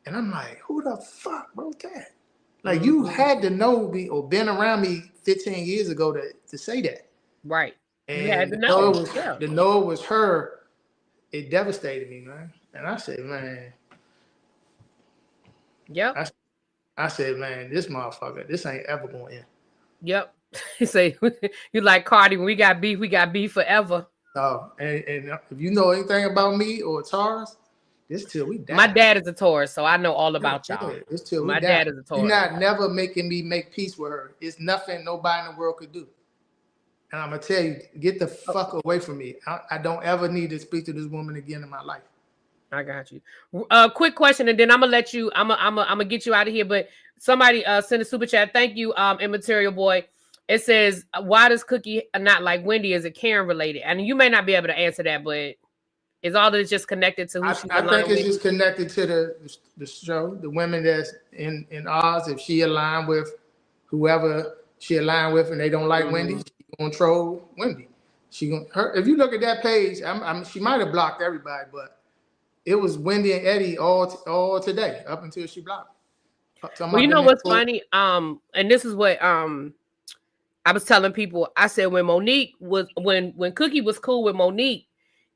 and I'm like, who the fuck wrote that? Like you had to know me or been around me 15 years ago to say that. Right. And you had to know. To know it was her, it devastated me, man. And I said, man. Yep. I said, man, this motherfucker, this ain't ever going to end. Yep. You say you like Cardi, when we got beef forever. Oh, and if you know anything about me or Taurus, this till we die. My dad is a Taurus, so I know all about y'all. Yeah, it's till we My die. dad is a Taurus. You're not never making me make peace with her. It's nothing nobody in the world could do. And I'm gonna tell you, get the fuck away from me. I don't ever need to speak to this woman again in my life. I got you. Quick question, and then I'm gonna let you. I'm gonna get you out of here. But somebody send a super chat. Thank you, Immaterial Boy. It says, why does Cookie not like Wendy? Is it Karen related? And you may not be able to answer that, but is all of it just connected to who she's I think it's just connected to the show, the women that's in Oz. If she aligned with whoever she aligned with, and they don't like Wendy, she gonna troll Wendy. If you look at that page, she might have blocked everybody, but it was Wendy and Eddie all today up until she blocked. Well, you know what's funny? And this is what I was telling people. I said when Cookie was cool with Monique,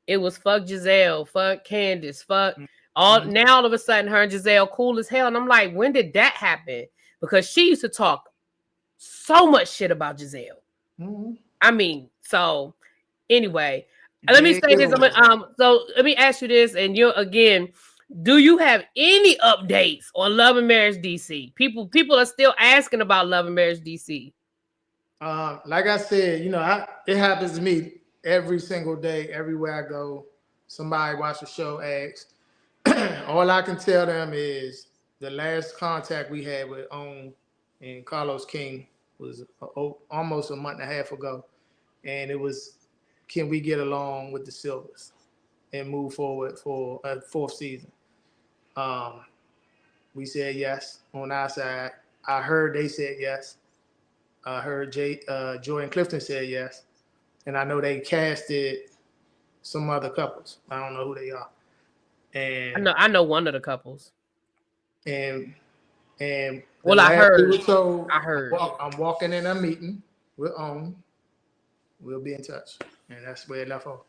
it was fuck Giselle, fuck Candace, fuck all. Now all of a sudden, her and Giselle cool as hell, and I'm like, when did that happen? Because she used to talk so much shit about Giselle. I mean, so anyway, let me say this. So let me ask you this, and you again. Do you have any updates on Love and Marriage DC? People are still asking about Love and Marriage DC. Like I said, it happens to me every single day, everywhere I go. Somebody watch the show, asks. All I can tell them is the last contact we had with OWN and Carlos King was almost a month and a half ago, and it was, can we get along with the Silvers and move forward for a fourth season? We said yes on our side. I heard they said yes. I heard Joy and Clifton said yes. And I know they casted some other couples. I don't know who they are. And I know one of the couples. And well, I heard. I'm walking in a meeting with OWN. We'll be in touch. And that's where it left off.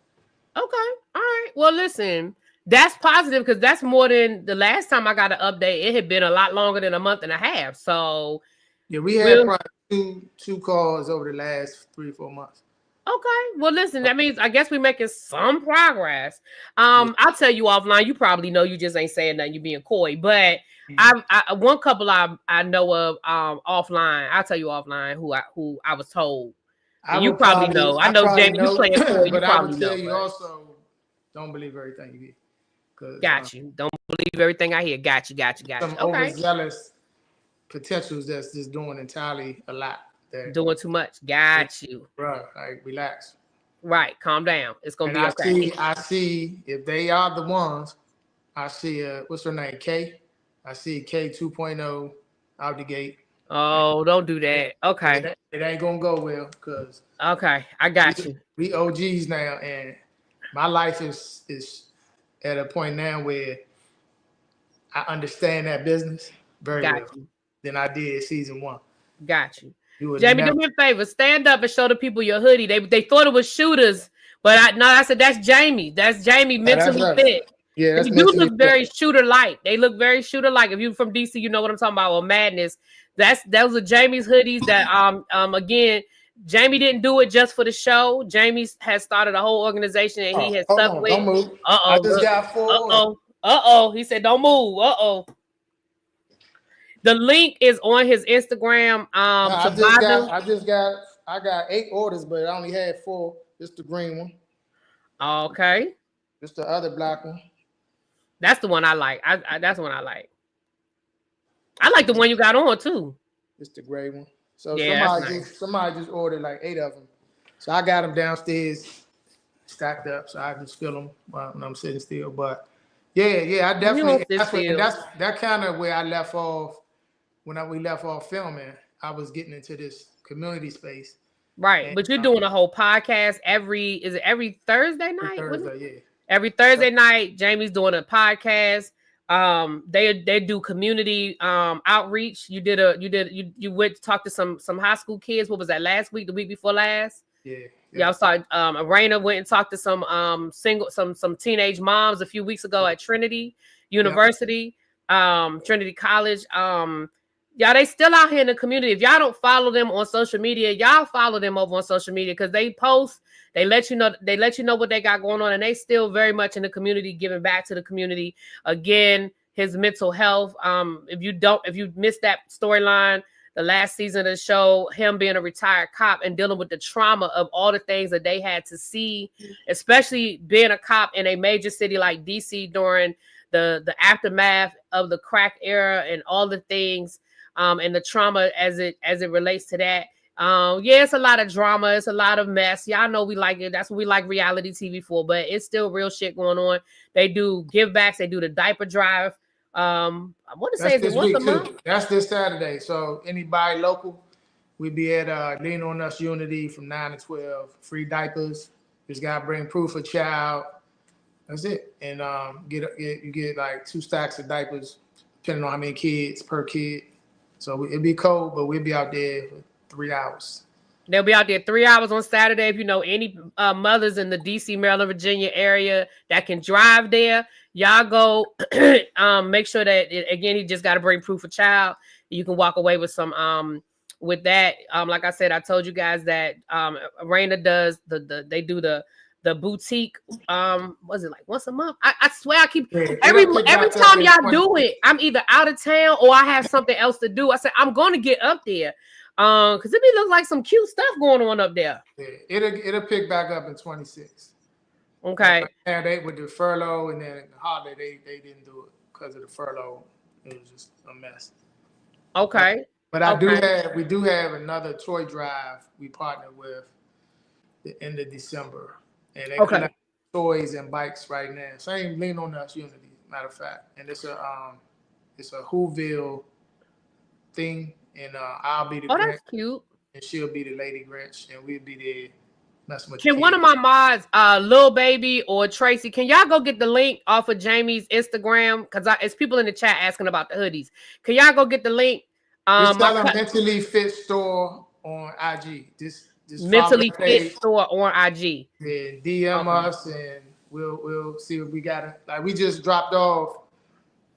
Okay. All right. Well, listen. That's positive because that's more than the last time I got an update. It had been a lot longer than a month and a half. So yeah, we had probably two calls over the last 3-4 months. Okay. Well, listen, that means I guess we're making some progress. I'll tell you offline. You probably know, you just ain't saying nothing. You're being coy. But I one couple I know of offline. I'll tell you offline who I was told. You probably know. I know, Jamie, you playing coy. You but probably I would know. tell you also, don't believe everything you hear. Got you. Don't believe everything I hear. Got you. Some overzealous potentials that's just doing entirely a lot. Doing too much. Got you. Bro, like, relax. Right. Calm down. It's going to be okay. I see if they are the ones, I see, what's her name? K. I see K 2.0 out the gate. Oh, don't do that. Okay. It ain't going to go well because. Okay. I got you. We OGs now, and my life is at a point now where I understand that business very well than I did season 1. Got you. Jamie, do me a favor. Stand up and show the people your hoodie. They thought it was shooters, but I said that's Jamie. That's Jamie mentally fit. Yeah, that's you look very shooter-like. They look very shooter-like. If you're from DC, you know what I'm talking about. Or Madness. Those are Jamie's hoodies. That again, Jamie didn't do it just for the show. Jamie has started a whole organization and he has stuck with. Don't move. I just got 4. He said, don't move. The link is on his Instagram. I got 8 orders, but I only had 4. It's the green one. Okay. It's the other black one. That's the one I like. That's the one I like. I like the one you got on too. It's the gray one. So yeah, somebody just ordered like 8 of them. So I got them downstairs stacked up, so I just fill them when I'm sitting still. But yeah, I definitely. That's kind of where I left off when we left off filming. I was getting into this community space. Right, and, but you're doing a whole podcast every Thursday night? Thursday, yeah. Every Thursday night, Jamie's doing a podcast. They do community outreach. You went to talk to some high school kids. What was that, last week, the week before last? Yeah. Y'all saw Arena went and talked to some teenage moms a few weeks ago at Trinity University, Trinity College. Y'all, they still out here in the community. If y'all don't follow them on social media, y'all follow them over on social media because they post, they let you know what they got going on, and they still very much in the community, giving back to the community. Again, his mental health. If you missed that storyline, the last season of the show, him being a retired cop and dealing with the trauma of all the things that they had to see, especially being a cop in a major city like DC during the aftermath of the crack era and all the things. And the trauma as it relates to that. It's a lot of drama. It's a lot of mess. Y'all know we like it. That's what we like reality TV for, but it's still real shit going on. They do give backs. They do the diaper drive. I want to say it's once a month. That's this Saturday. So anybody local, we'll be at Lean On Us Unity from 9 to 12. Free diapers. Just got to bring proof of child. That's it. And you get like 2 stacks of diapers, depending on how many kids per kid. So it'd be cold, but we'll be out there for 3 hours. They'll be out there 3 hours on Saturday. If you know any mothers in the DC, Maryland, Virginia area that can drive there, y'all go. Make sure that again, you just got to bring proof of child. You can walk away with some with that. Like I said, I told you guys that Arena does they do the boutique. Was it like once a month? I swear I keep every time y'all do it, I'm either out of town or I have something else to do. I said I'm going to get up there because it look like some cute stuff going on up there. Yeah, it'll pick back up in 26. Okay. And they with the furlough and then the holiday they didn't do it because of the furlough. It was just a mess. Okay. But we do have another toy drive we partnered with the end of December. And they collect toys and bikes right now. Same Lean On Us Unity, matter of fact. And it's a Whoville thing. And I'll be the Grinch. That's cute. And she'll be the Lady Grinch. And we'll be there messing with Can one of my mods, Lil Baby or Tracy, can y'all go get the link off of Jamie's Instagram? Because it's people in the chat asking about the hoodies. Can y'all go get the link? Just tell them Mentally Fit Store on IG. Just Mentally Fit Store on IG. Yeah, DM us and we'll see what we got. Like we just dropped off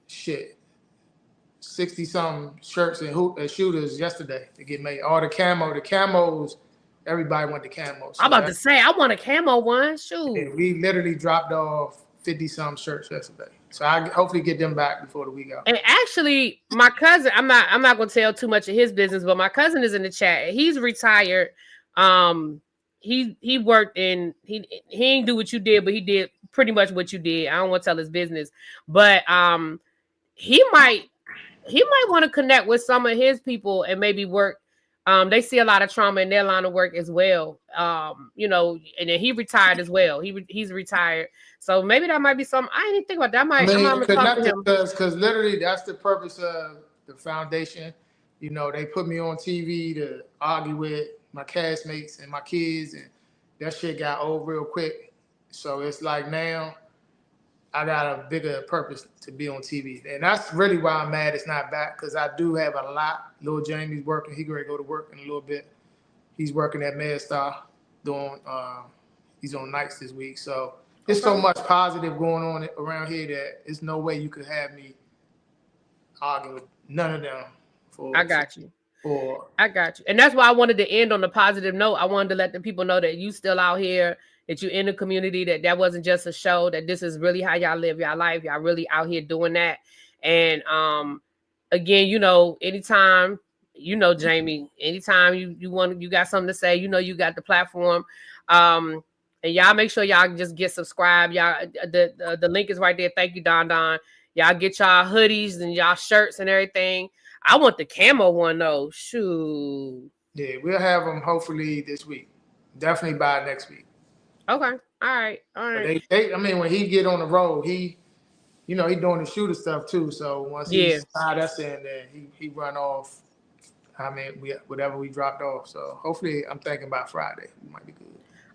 60 something shirts and shooters yesterday to get made. All the camos, everybody went to camos. So I'm about to say I want a camo one. Shoot. Yeah, we literally dropped off 50 some shirts yesterday. So I hopefully get them back before the week out. And actually, my cousin, I'm not gonna tell too much of his business, but my cousin is in the chat. He's retired. He worked in he ain't do what you did, but he did pretty much what you did. I don't want to tell his business, but he might want to connect with some of his people and maybe work. They see a lot of trauma in their line of work as well. And then he retired as well. He's retired, so maybe that might be something. I didn't think about that. I'm gonna talk to him because literally that's the purpose of the foundation. They put me on TV to argue with my castmates and my kids, and that shit got old real quick. So it's like now I got a bigger purpose to be on TV. And that's really why I'm mad it's not back, because I do have a lot. Lil Jamie's working. He going to go to work in a little bit. He's working at MedStar doing, he's on nights this week. So there's so much positive going on around here that there's no way you could have me arguing with none of them. I got you. And that's why I wanted to end on a positive note. I wanted to let the people know that you still out here that you in the community, that wasn't just a show, that this is really how y'all live y'all life. Y'all really out here doing that. And again, anytime, Jamie, anytime you got something to say, you got the platform. And y'all make sure y'all just get subscribed. Y'all, the link is right there. Thank you, Don. Y'all get y'all hoodies and y'all shirts and everything. I want the camo one though. Shoot. Yeah, we'll have them hopefully this week. Definitely by next week. Okay. All right. I mean, when he get on the road, he doing the shooter stuff too. So once he's tied us in there, he run off. I mean, whatever we dropped off. So hopefully, I'm thinking about Friday. We might be good.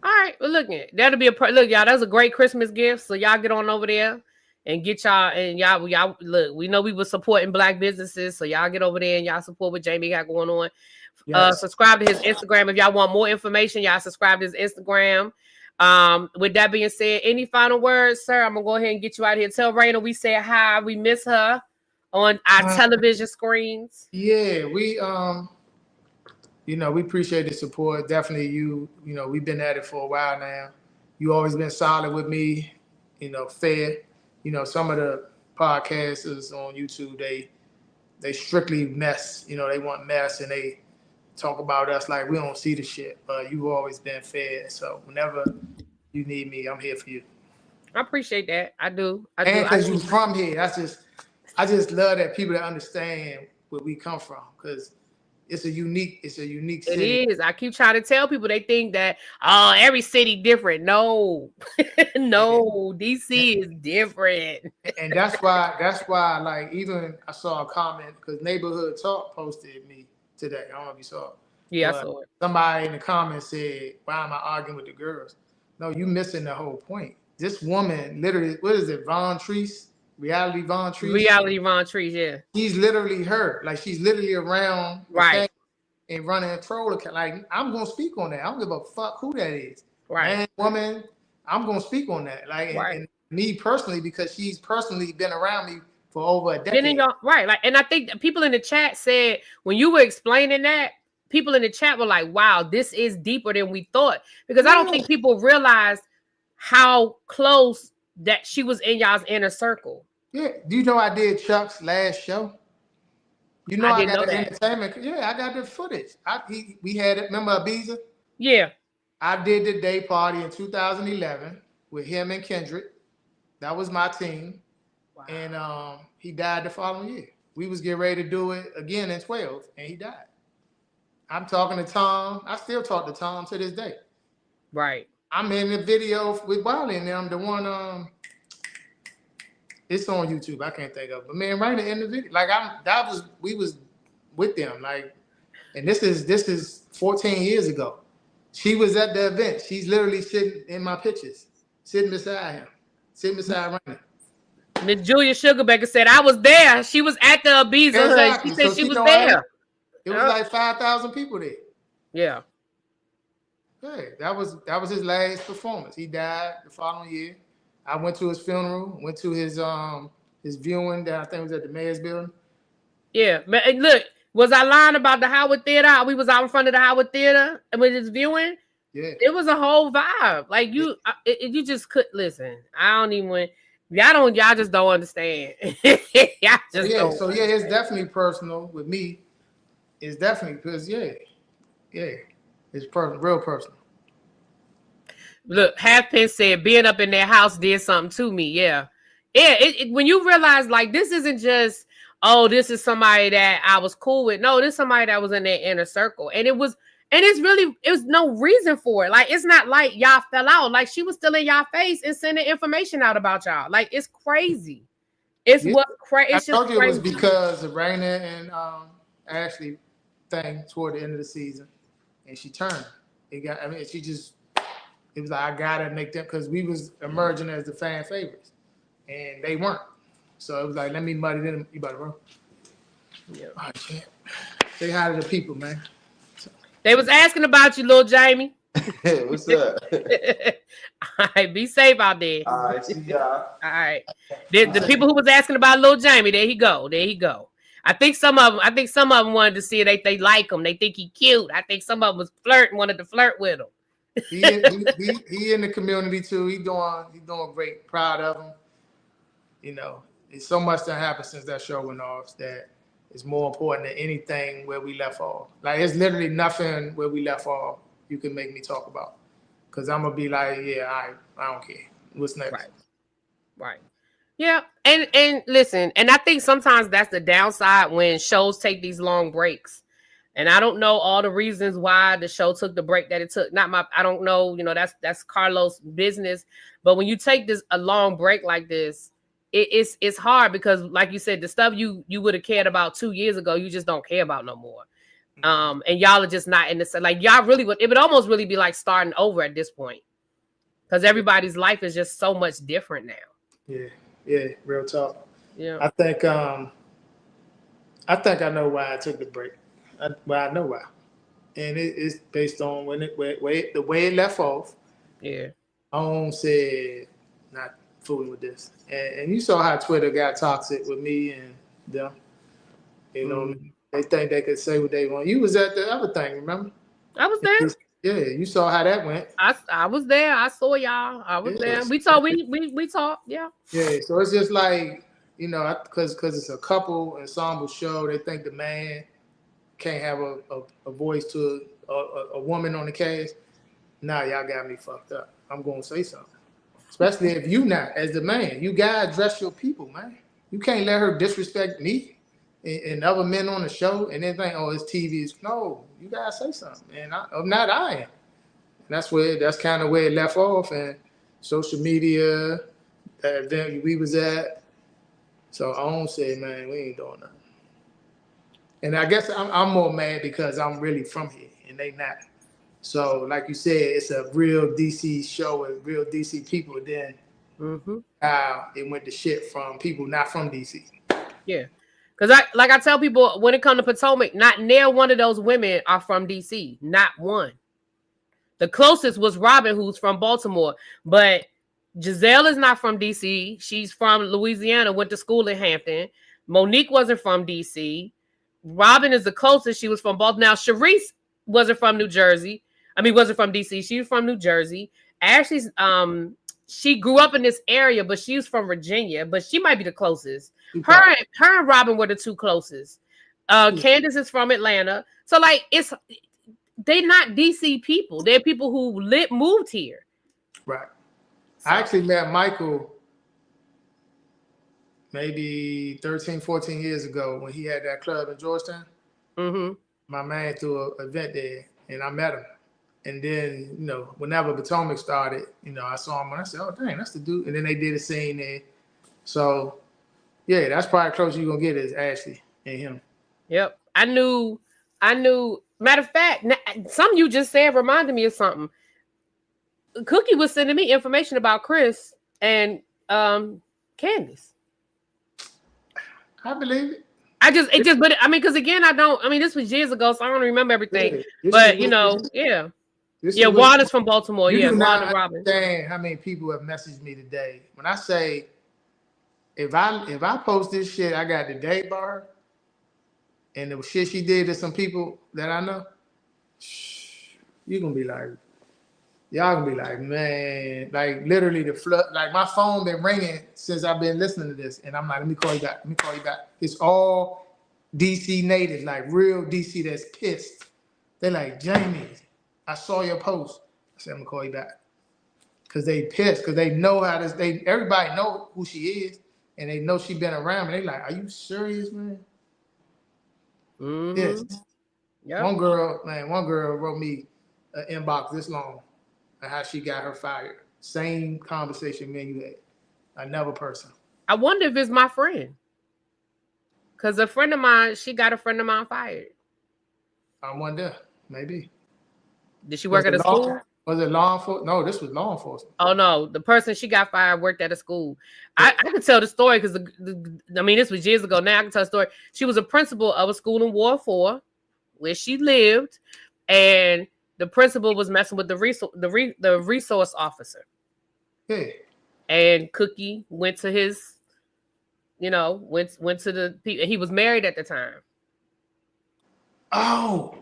All right. Well, that'll be look, y'all. That's a great Christmas gift. So y'all get on over there and get y'all look. We know we were supporting Black businesses, so y'all get over there and y'all support what Jamie got going on. Yes. Subscribe to his Instagram if y'all want more information. Y'all subscribe to his Instagram. With that being said, any final words, sir? I'm gonna go ahead and get you out here. Tell Raina we said hi. We miss her on our television screens. Yeah, we we appreciate the support. Definitely, we've been at it for a while now. You always been solid with me. Fair. Some of the podcasters on YouTube, they strictly mess. They want mess and they talk about us like we don't see the shit. But you've always been fair. So whenever you need me, I'm here for you. I appreciate that. I do. And because you from here, I just love that people that understand where we come from, because it's a unique city. It is. I keep trying to tell people, they think that every city different. No, no, DC is different. And that's why like even I saw a comment because Neighborhood Talk posted me today. I don't know if you saw it. Yeah, I saw it. Somebody in the comments said, "Why am I arguing with the girls?" No, you missing the whole point. This woman literally, what is it, Von Treese? Reality Von Treese, yeah. She's literally her. Like, she's literally around right and running a troll account. Like, I'm gonna speak on that. I don't give a fuck who that is. Right. Man, woman, I'm gonna speak on that. Like, and me personally, because she's personally been around me for over a decade. Right. Like, and I think people in the chat said when you were explaining that, people in the chat were like, wow, this is deeper than we thought. Because I don't think people realized how close that she was in y'all's inner circle. Yeah, do you know I did Chuck's last show? I got the entertainment. Yeah, I got the footage. We had it. Remember Ibiza? Yeah. I did the day party in 2011 with him and Kendrick. That was my team. Wow. And he died the following year. We was getting ready to do it again in 12, and he died. I'm talking to Tom. I still talk to Tom to this day. Right. I'm in the video with Wiley and them. The one it's on YouTube. I can't think of it. But man, right in the video, like we was with them, like, and this is 14 years ago. She was at the event. She's literally sitting in my pictures, sitting beside him, sitting beside Raina. Miss Julia Sugarbaker said, I was there. She was at the Ibiza. Exactly. She said she was there. It was like 5,000 people there. Yeah. Yeah, that was his last performance. He died the following year. I went to his funeral, went to his viewing that I think was at the Mayor's building. Yeah, look, was I lying about the Howard Theater? We was out in front of the Howard Theater and with his viewing. Yeah, it was a whole vibe. Like you just could listen. I don't even. Y'all just don't understand. So it's definitely personal with me. It's definitely because it's personal, real personal. Look, Halfpin said being up in their house did something to me. Yeah. When you realize like this isn't just this is somebody that I was cool with. No, this is somebody that was in their inner circle, and it was no reason for it. Like it's not like y'all fell out. Like she was still in y'all face and sending information out about y'all. Like it's crazy. It's crazy. I told you it was because of Raina and Ashley thing toward the end of the season, and she turned. It was like, I gotta make them, because we was emerging as the fan favorites, and they weren't. So it was like, let me muddy them. You better run. Yeah. All right, champ. Say hi to the people, man. They was asking about you, little Jamie. Hey, what's up? All right, be safe out there. All right, see y'all. All right. The people who was asking about little Jamie, there he go. I think some of them wanted to see if they like him. They think he cute. I think some of them was wanted to flirt with him. He in the community too. He doing great. Proud of him. You know, it's so much that happened since that show went off that it's more important than anything where we left off. Like it's literally nothing where we left off you can make me talk about. Cause I'm gonna be like, yeah, I don't care. What's next? Right. Yeah. And listen, and I think sometimes that's the downside when shows take these long breaks. And I don't know all the reasons why the show took the break that it took. I don't know, that's Carlos' business. But when you take a long break like this, it's hard because, like you said, the stuff you would have cared about 2 years ago, you just don't care about no more. And y'all are just not in the like y'all really would. It would almost really be like starting over at this point because everybody's life is just so much different now. Yeah, real talk. Yeah, I think I know why I took the break. I know why, and it's based on the way it left off. Yeah, Own said not fooling with this, and you saw how Twitter got toxic with me and them. You know, they think they could say what they want. You was at the other thing, remember? I was there. Yeah, you saw how that went. I was there. I saw y'all. I was there. We talked. We talked. Yeah. Yeah. So it's just like because it's a couple ensemble show. They think the man can't have a voice to a woman on the cast. Nah, y'all got me fucked up. I'm gonna say something. Especially if you not as the man. You gotta address your people, man. You can't let her disrespect me and other men on the show and then think, oh, it's TV. No, you gotta say something. And I'm not I am. And that's kind of where it left off. And social media, that event we was at. So I don't say, man, we ain't doing nothing. And I guess I'm more mad because I'm really from here and they not. So like you said, it's a real DC show with real DC people. Then it went to shit from people not from DC. Yeah. Because I tell people when it comes to Potomac, not near one of those women are from DC. Not one. The closest was Robin, who's from Baltimore. But Giselle is not from DC. She's from Louisiana, went to school in Hampton. Monique wasn't from DC. Robin is the closest. She was from Baltimore. Now, Sharice wasn't from New Jersey. Wasn't from DC. She was from New Jersey. Ashley's, she grew up in this area, but she was from Virginia. But she might be the closest. Her and Robin were the two closest. Candace is from Atlanta. So, like, they're not DC people. They're people who moved here. Right. So. I actually met Michael maybe 13, 14 years ago when he had that club in Georgetown. My man threw an event there, and I met him. And then, whenever Potomac started, I saw him and I said, oh, dang, that's the dude. And then they did a scene there. So, yeah, that's probably close you're going to get is Ashley and him. Yep. I knew. Matter of fact, something you just said reminded me of something. Cookie was sending me information about Chris and Candace. I believe it. Because again, this was years ago, so I don't remember everything. Yeah. Juan is from Baltimore. You Juan and Robin. Understand how many people have messaged me today. When I say, if I post this shit I got today about her, and the shit she did to some people that I know, you're gonna be like, y'all gonna be like, man, like literally the flood, like my phone been ringing since I've been listening to this, and I'm like, let me call you back. It's all DC natives, like real DC that's pissed. They're like, Jamie, I saw your post. I said, I'm gonna call you back. Cause they pissed, cause they know everybody know who she is, and they know she been around, and they like, are you serious, man? Yes. Yep. One girl wrote me an inbox this long on how she got her fired. Same conversation me and you had. Another person. I wonder if it's my friend. Because a friend of mine, she got a friend of mine fired. I wonder. Maybe. Did she work at a school? Was it law enforcement? No, this was law enforcement. Oh, no. The person she got fired worked at a school. I could tell the story because, this was years ago. Now I can tell the story. She was a principal of a school in Ward 4 where she lived, and the principal was messing with the resource officer. Hey. And Cookie went to his, went to the people. He was married at the time. Oh.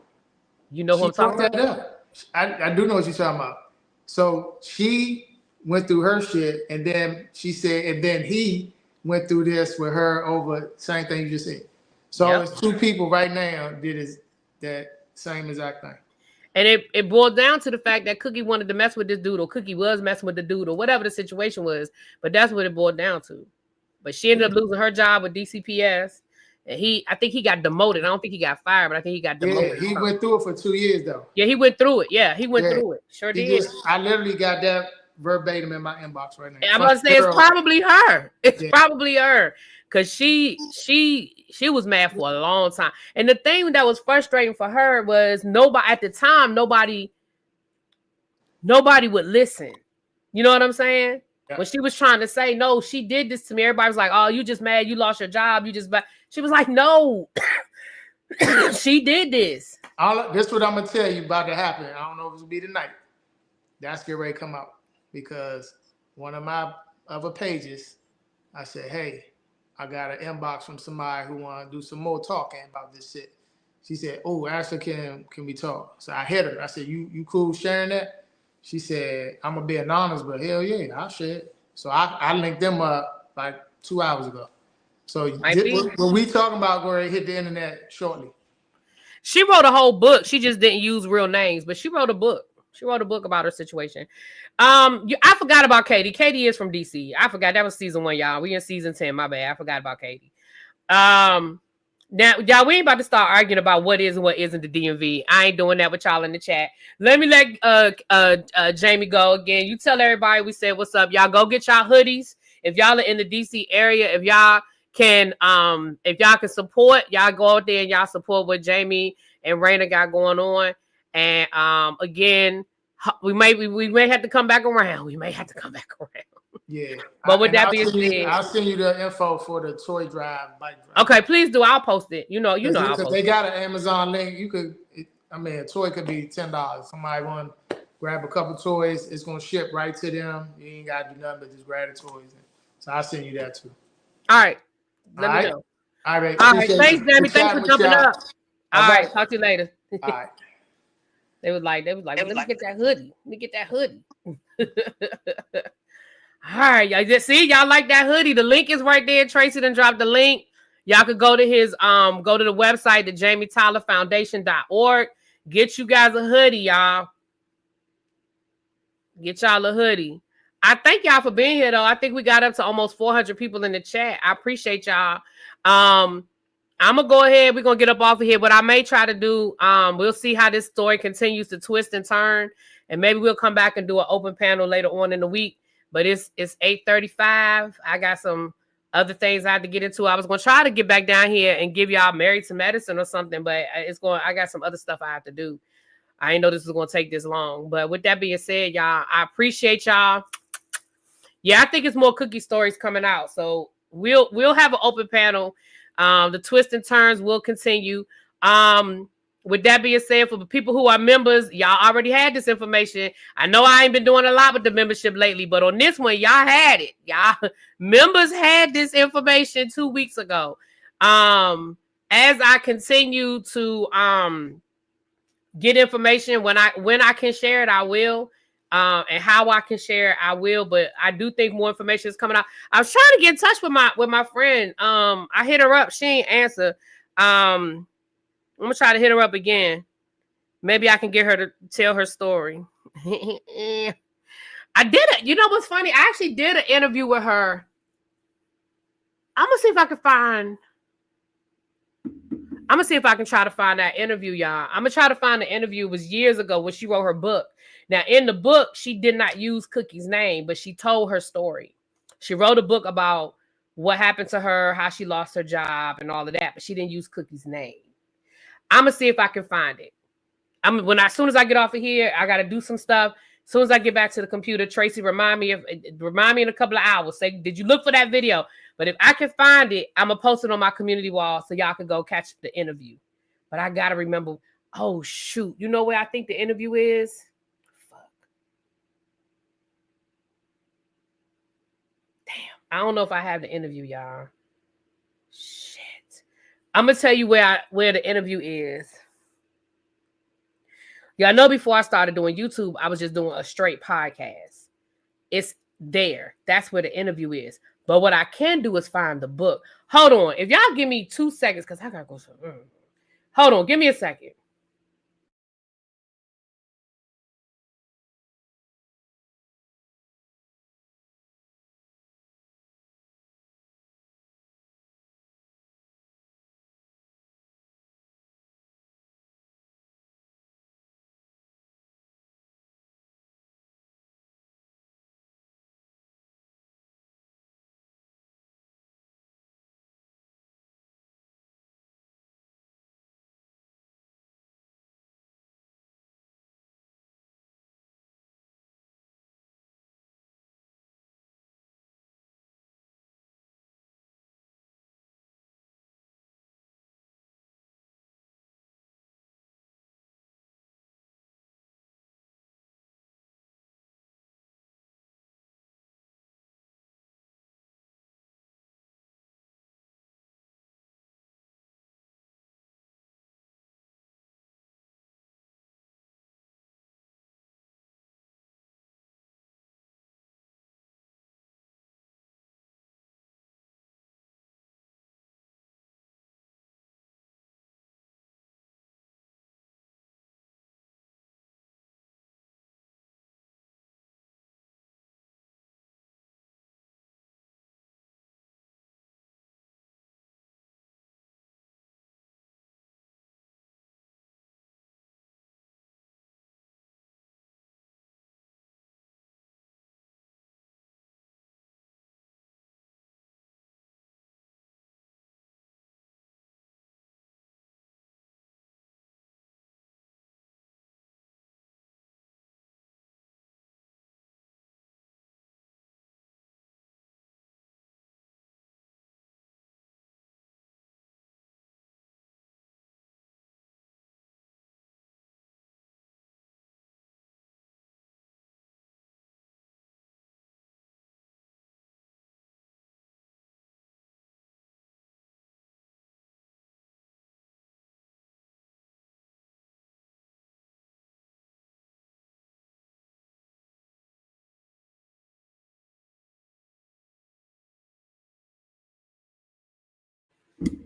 You know who I'm talking about? I do know what you're talking about. So she went through her shit, and then she said, and then he went through this with her over same thing you just said. So Yep. it's two people right now that same exact thing. And it boiled down to the fact that Cookie wanted to mess with this dude, or Cookie was messing with the dude, or whatever the situation was. But that's what it boiled down to. But she ended up losing her job with DCPS. And I think he got demoted. I don't think he got fired, but I think he got demoted. Yeah, he went through it for 2 years though. Yeah, he went through it. Yeah, he went through it. Sure did. I literally got that verbatim in my inbox right now. I'm about to say it's probably her. It's probably her. Because she was mad for a long time. And the thing that was frustrating for her was at the time, nobody would listen. You know what I'm saying? Yeah. When she was trying to say, no, she did this to me, everybody was like, oh, you just mad, you lost your job, she was like, no, she did this. This is what I'm gonna tell you about to happen. I don't know if it's gonna be tonight. That's getting ready to come out because one of my other pages, I said, hey, I got an inbox from somebody who want to do some more talking about this shit. She said, oh, Ashley, can we talk? So I hit her. I said, you cool sharing that? She said, I'm gonna be anonymous, but hell yeah, I'll share it. So I linked them up like 2 hours ago. So when we talking about going to hit the internet shortly. She wrote a whole book. She just didn't use real names, but she wrote a book. She wrote a book about her situation. I forgot about Katie. Katie is from DC. I forgot that was season 1, y'all. We in season 10. My bad. I forgot about Katie. Now, y'all, we ain't about to start arguing about what is and what isn't the DMV. I ain't doing that with y'all in the chat. Let me let Jamie go again. You tell everybody we said what's up. Y'all go get y'all hoodies. If y'all are in the DC area, if y'all can support, y'all go out there and y'all support what Jamie and Raina got going on. And again, we may have to come back around. We may have to come back around. Yeah. But with that being said, I'll send you the info for the toy drive, bike drive. Okay, please do. I'll post it. You know, I'll post they got an Amazon link. You could, a toy could be $10. Somebody want to grab a couple toys, it's gonna ship right to them. You ain't gotta do nothing but just grab the toys. So I'll send you that too. All right. Let me know. All right. Thanks, Jamie. Thanks for jumping up. All right. Talk to you later. All right. They was like, let me get that hoodie. Let me get that hoodie. All right, y'all. See, y'all like that hoodie. The link is right there. Tracy done dropped the link. Y'all could go to his go to the website, the JamieTylerFoundation.org. Get you guys a hoodie, y'all. Get y'all a hoodie. I thank y'all for being here, though. I think we got up to almost 400 people in the chat. I appreciate y'all. I'm gonna go ahead. We're gonna get up off of here. What I may try to do, we'll see how this story continues to twist and turn, and maybe we'll come back and do an open panel later on in the week. But it's 8:35. I got some other things I have to get into. I was gonna try to get back down here and give y'all Married to Medicine or something, but I got some other stuff I have to do. I didn't know this was gonna take this long. But with that being said, y'all, I appreciate y'all. Yeah, I think it's more cookie stories coming out. So we'll have an open panel. The twists and turns will continue. With that being said, for the people who are members, y'all already had this information. I know I ain't been doing a lot with the membership lately, but on this one, y'all had it. Y'all members had this information 2 weeks ago. As I continue to get information, when I can share it, I will. And how I can share it, I will. But I do think more information is coming out. I was trying to get in touch with my friend. I hit her up. She ain't answer. I'm gonna try to hit her up again. Maybe I can get her to tell her story. I did it. You know what's funny? I actually did an interview with her. I'm gonna see if I can try to find that interview, y'all. I'm gonna try to find the interview. It was years ago when she wrote her book. Now, in the book, she did not use Cookie's name, but she told her story. She wrote a book about what happened to her, how she lost her job, and all of that, but she didn't use Cookie's name. I'm gonna see if I can find it. As soon as I get off of here, I gotta do some stuff. As soon as I get back to the computer, Tracy, remind me in a couple of hours. Say, did you look for that video? But if I can find it, I'm gonna post it on my community wall so y'all can go catch the interview. But I gotta remember. Oh shoot! You know where I think the interview is? Fuck. Damn. I don't know if I have the interview, y'all. Shit. I'm gonna tell you where the interview is. Yeah, I know before I started doing YouTube, I was just doing a straight podcast. It's there. That's where the interview is. But what I can do is find the book. Hold on. If y'all give me 2 seconds, because I gotta go. Hold on. Give me a second.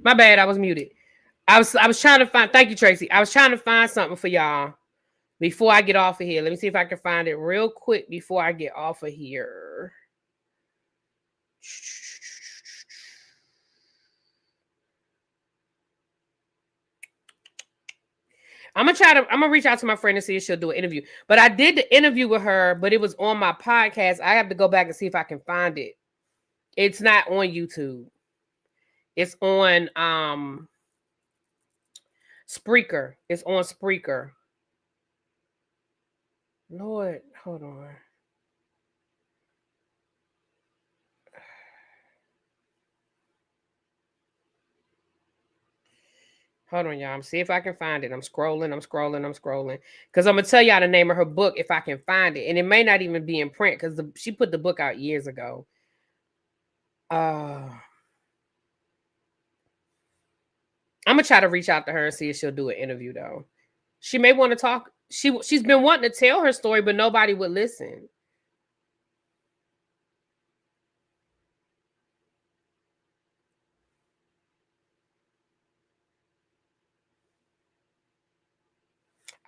My bad. I was muted. I was trying to find. Thank you, Tracy. I was trying to find something for y'all before I get off of here. Let me see if I can find it real quick before I get off of here. I'm gonna reach out to my friend and see if she'll do an interview. But I did the interview with her, but it was on my podcast. I have to go back and see if I can find it. It's not on YouTube. It's on Spreaker. It's on Spreaker. Lord, hold on. Hold on, y'all. See if I can find it. I'm scrolling. Because I'm going to tell y'all the name of her book if I can find it. And it may not even be in print because she put the book out years ago. I'm going to try to reach out to her and see if she'll do an interview, though. She may want to talk. She's been wanting to tell her story, but nobody would listen.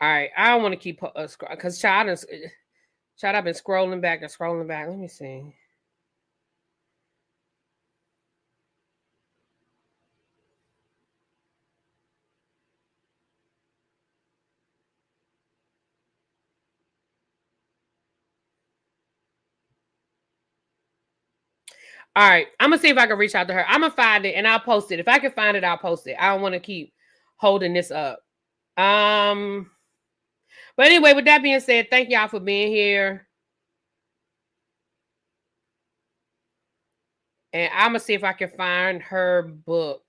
All right. I don't want to keep because Child, I've been scrolling back. Let me see. All right. I'm going to see if I can reach out to her. I'm going to find it and I'll post it. If I can find it, I'll post it. I don't want to keep holding this up. But anyway, with that being said, thank y'all for being here. And I'm going to see if I can find her book.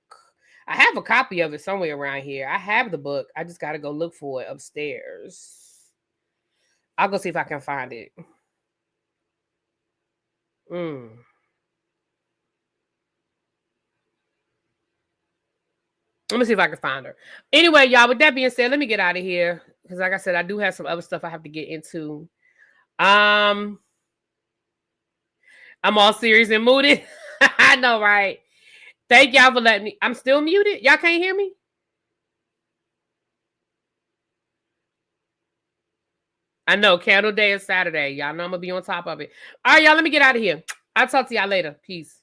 I have a copy of it somewhere around here. I have the book. I just got to go look for it upstairs. I'll go see if I can find it. Let me see if I can find her. Anyway, y'all, with that being said, let me get out of here. because like I said, I do have some other stuff I have to get into. I'm all serious and moody. I know, right? Thank y'all for letting me. I'm still muted. Y'all can't hear me? I know. Candle Day is Saturday. Y'all know I'm going to be on top of it. All right, y'all. Let me get out of here. I'll talk to y'all later. Peace.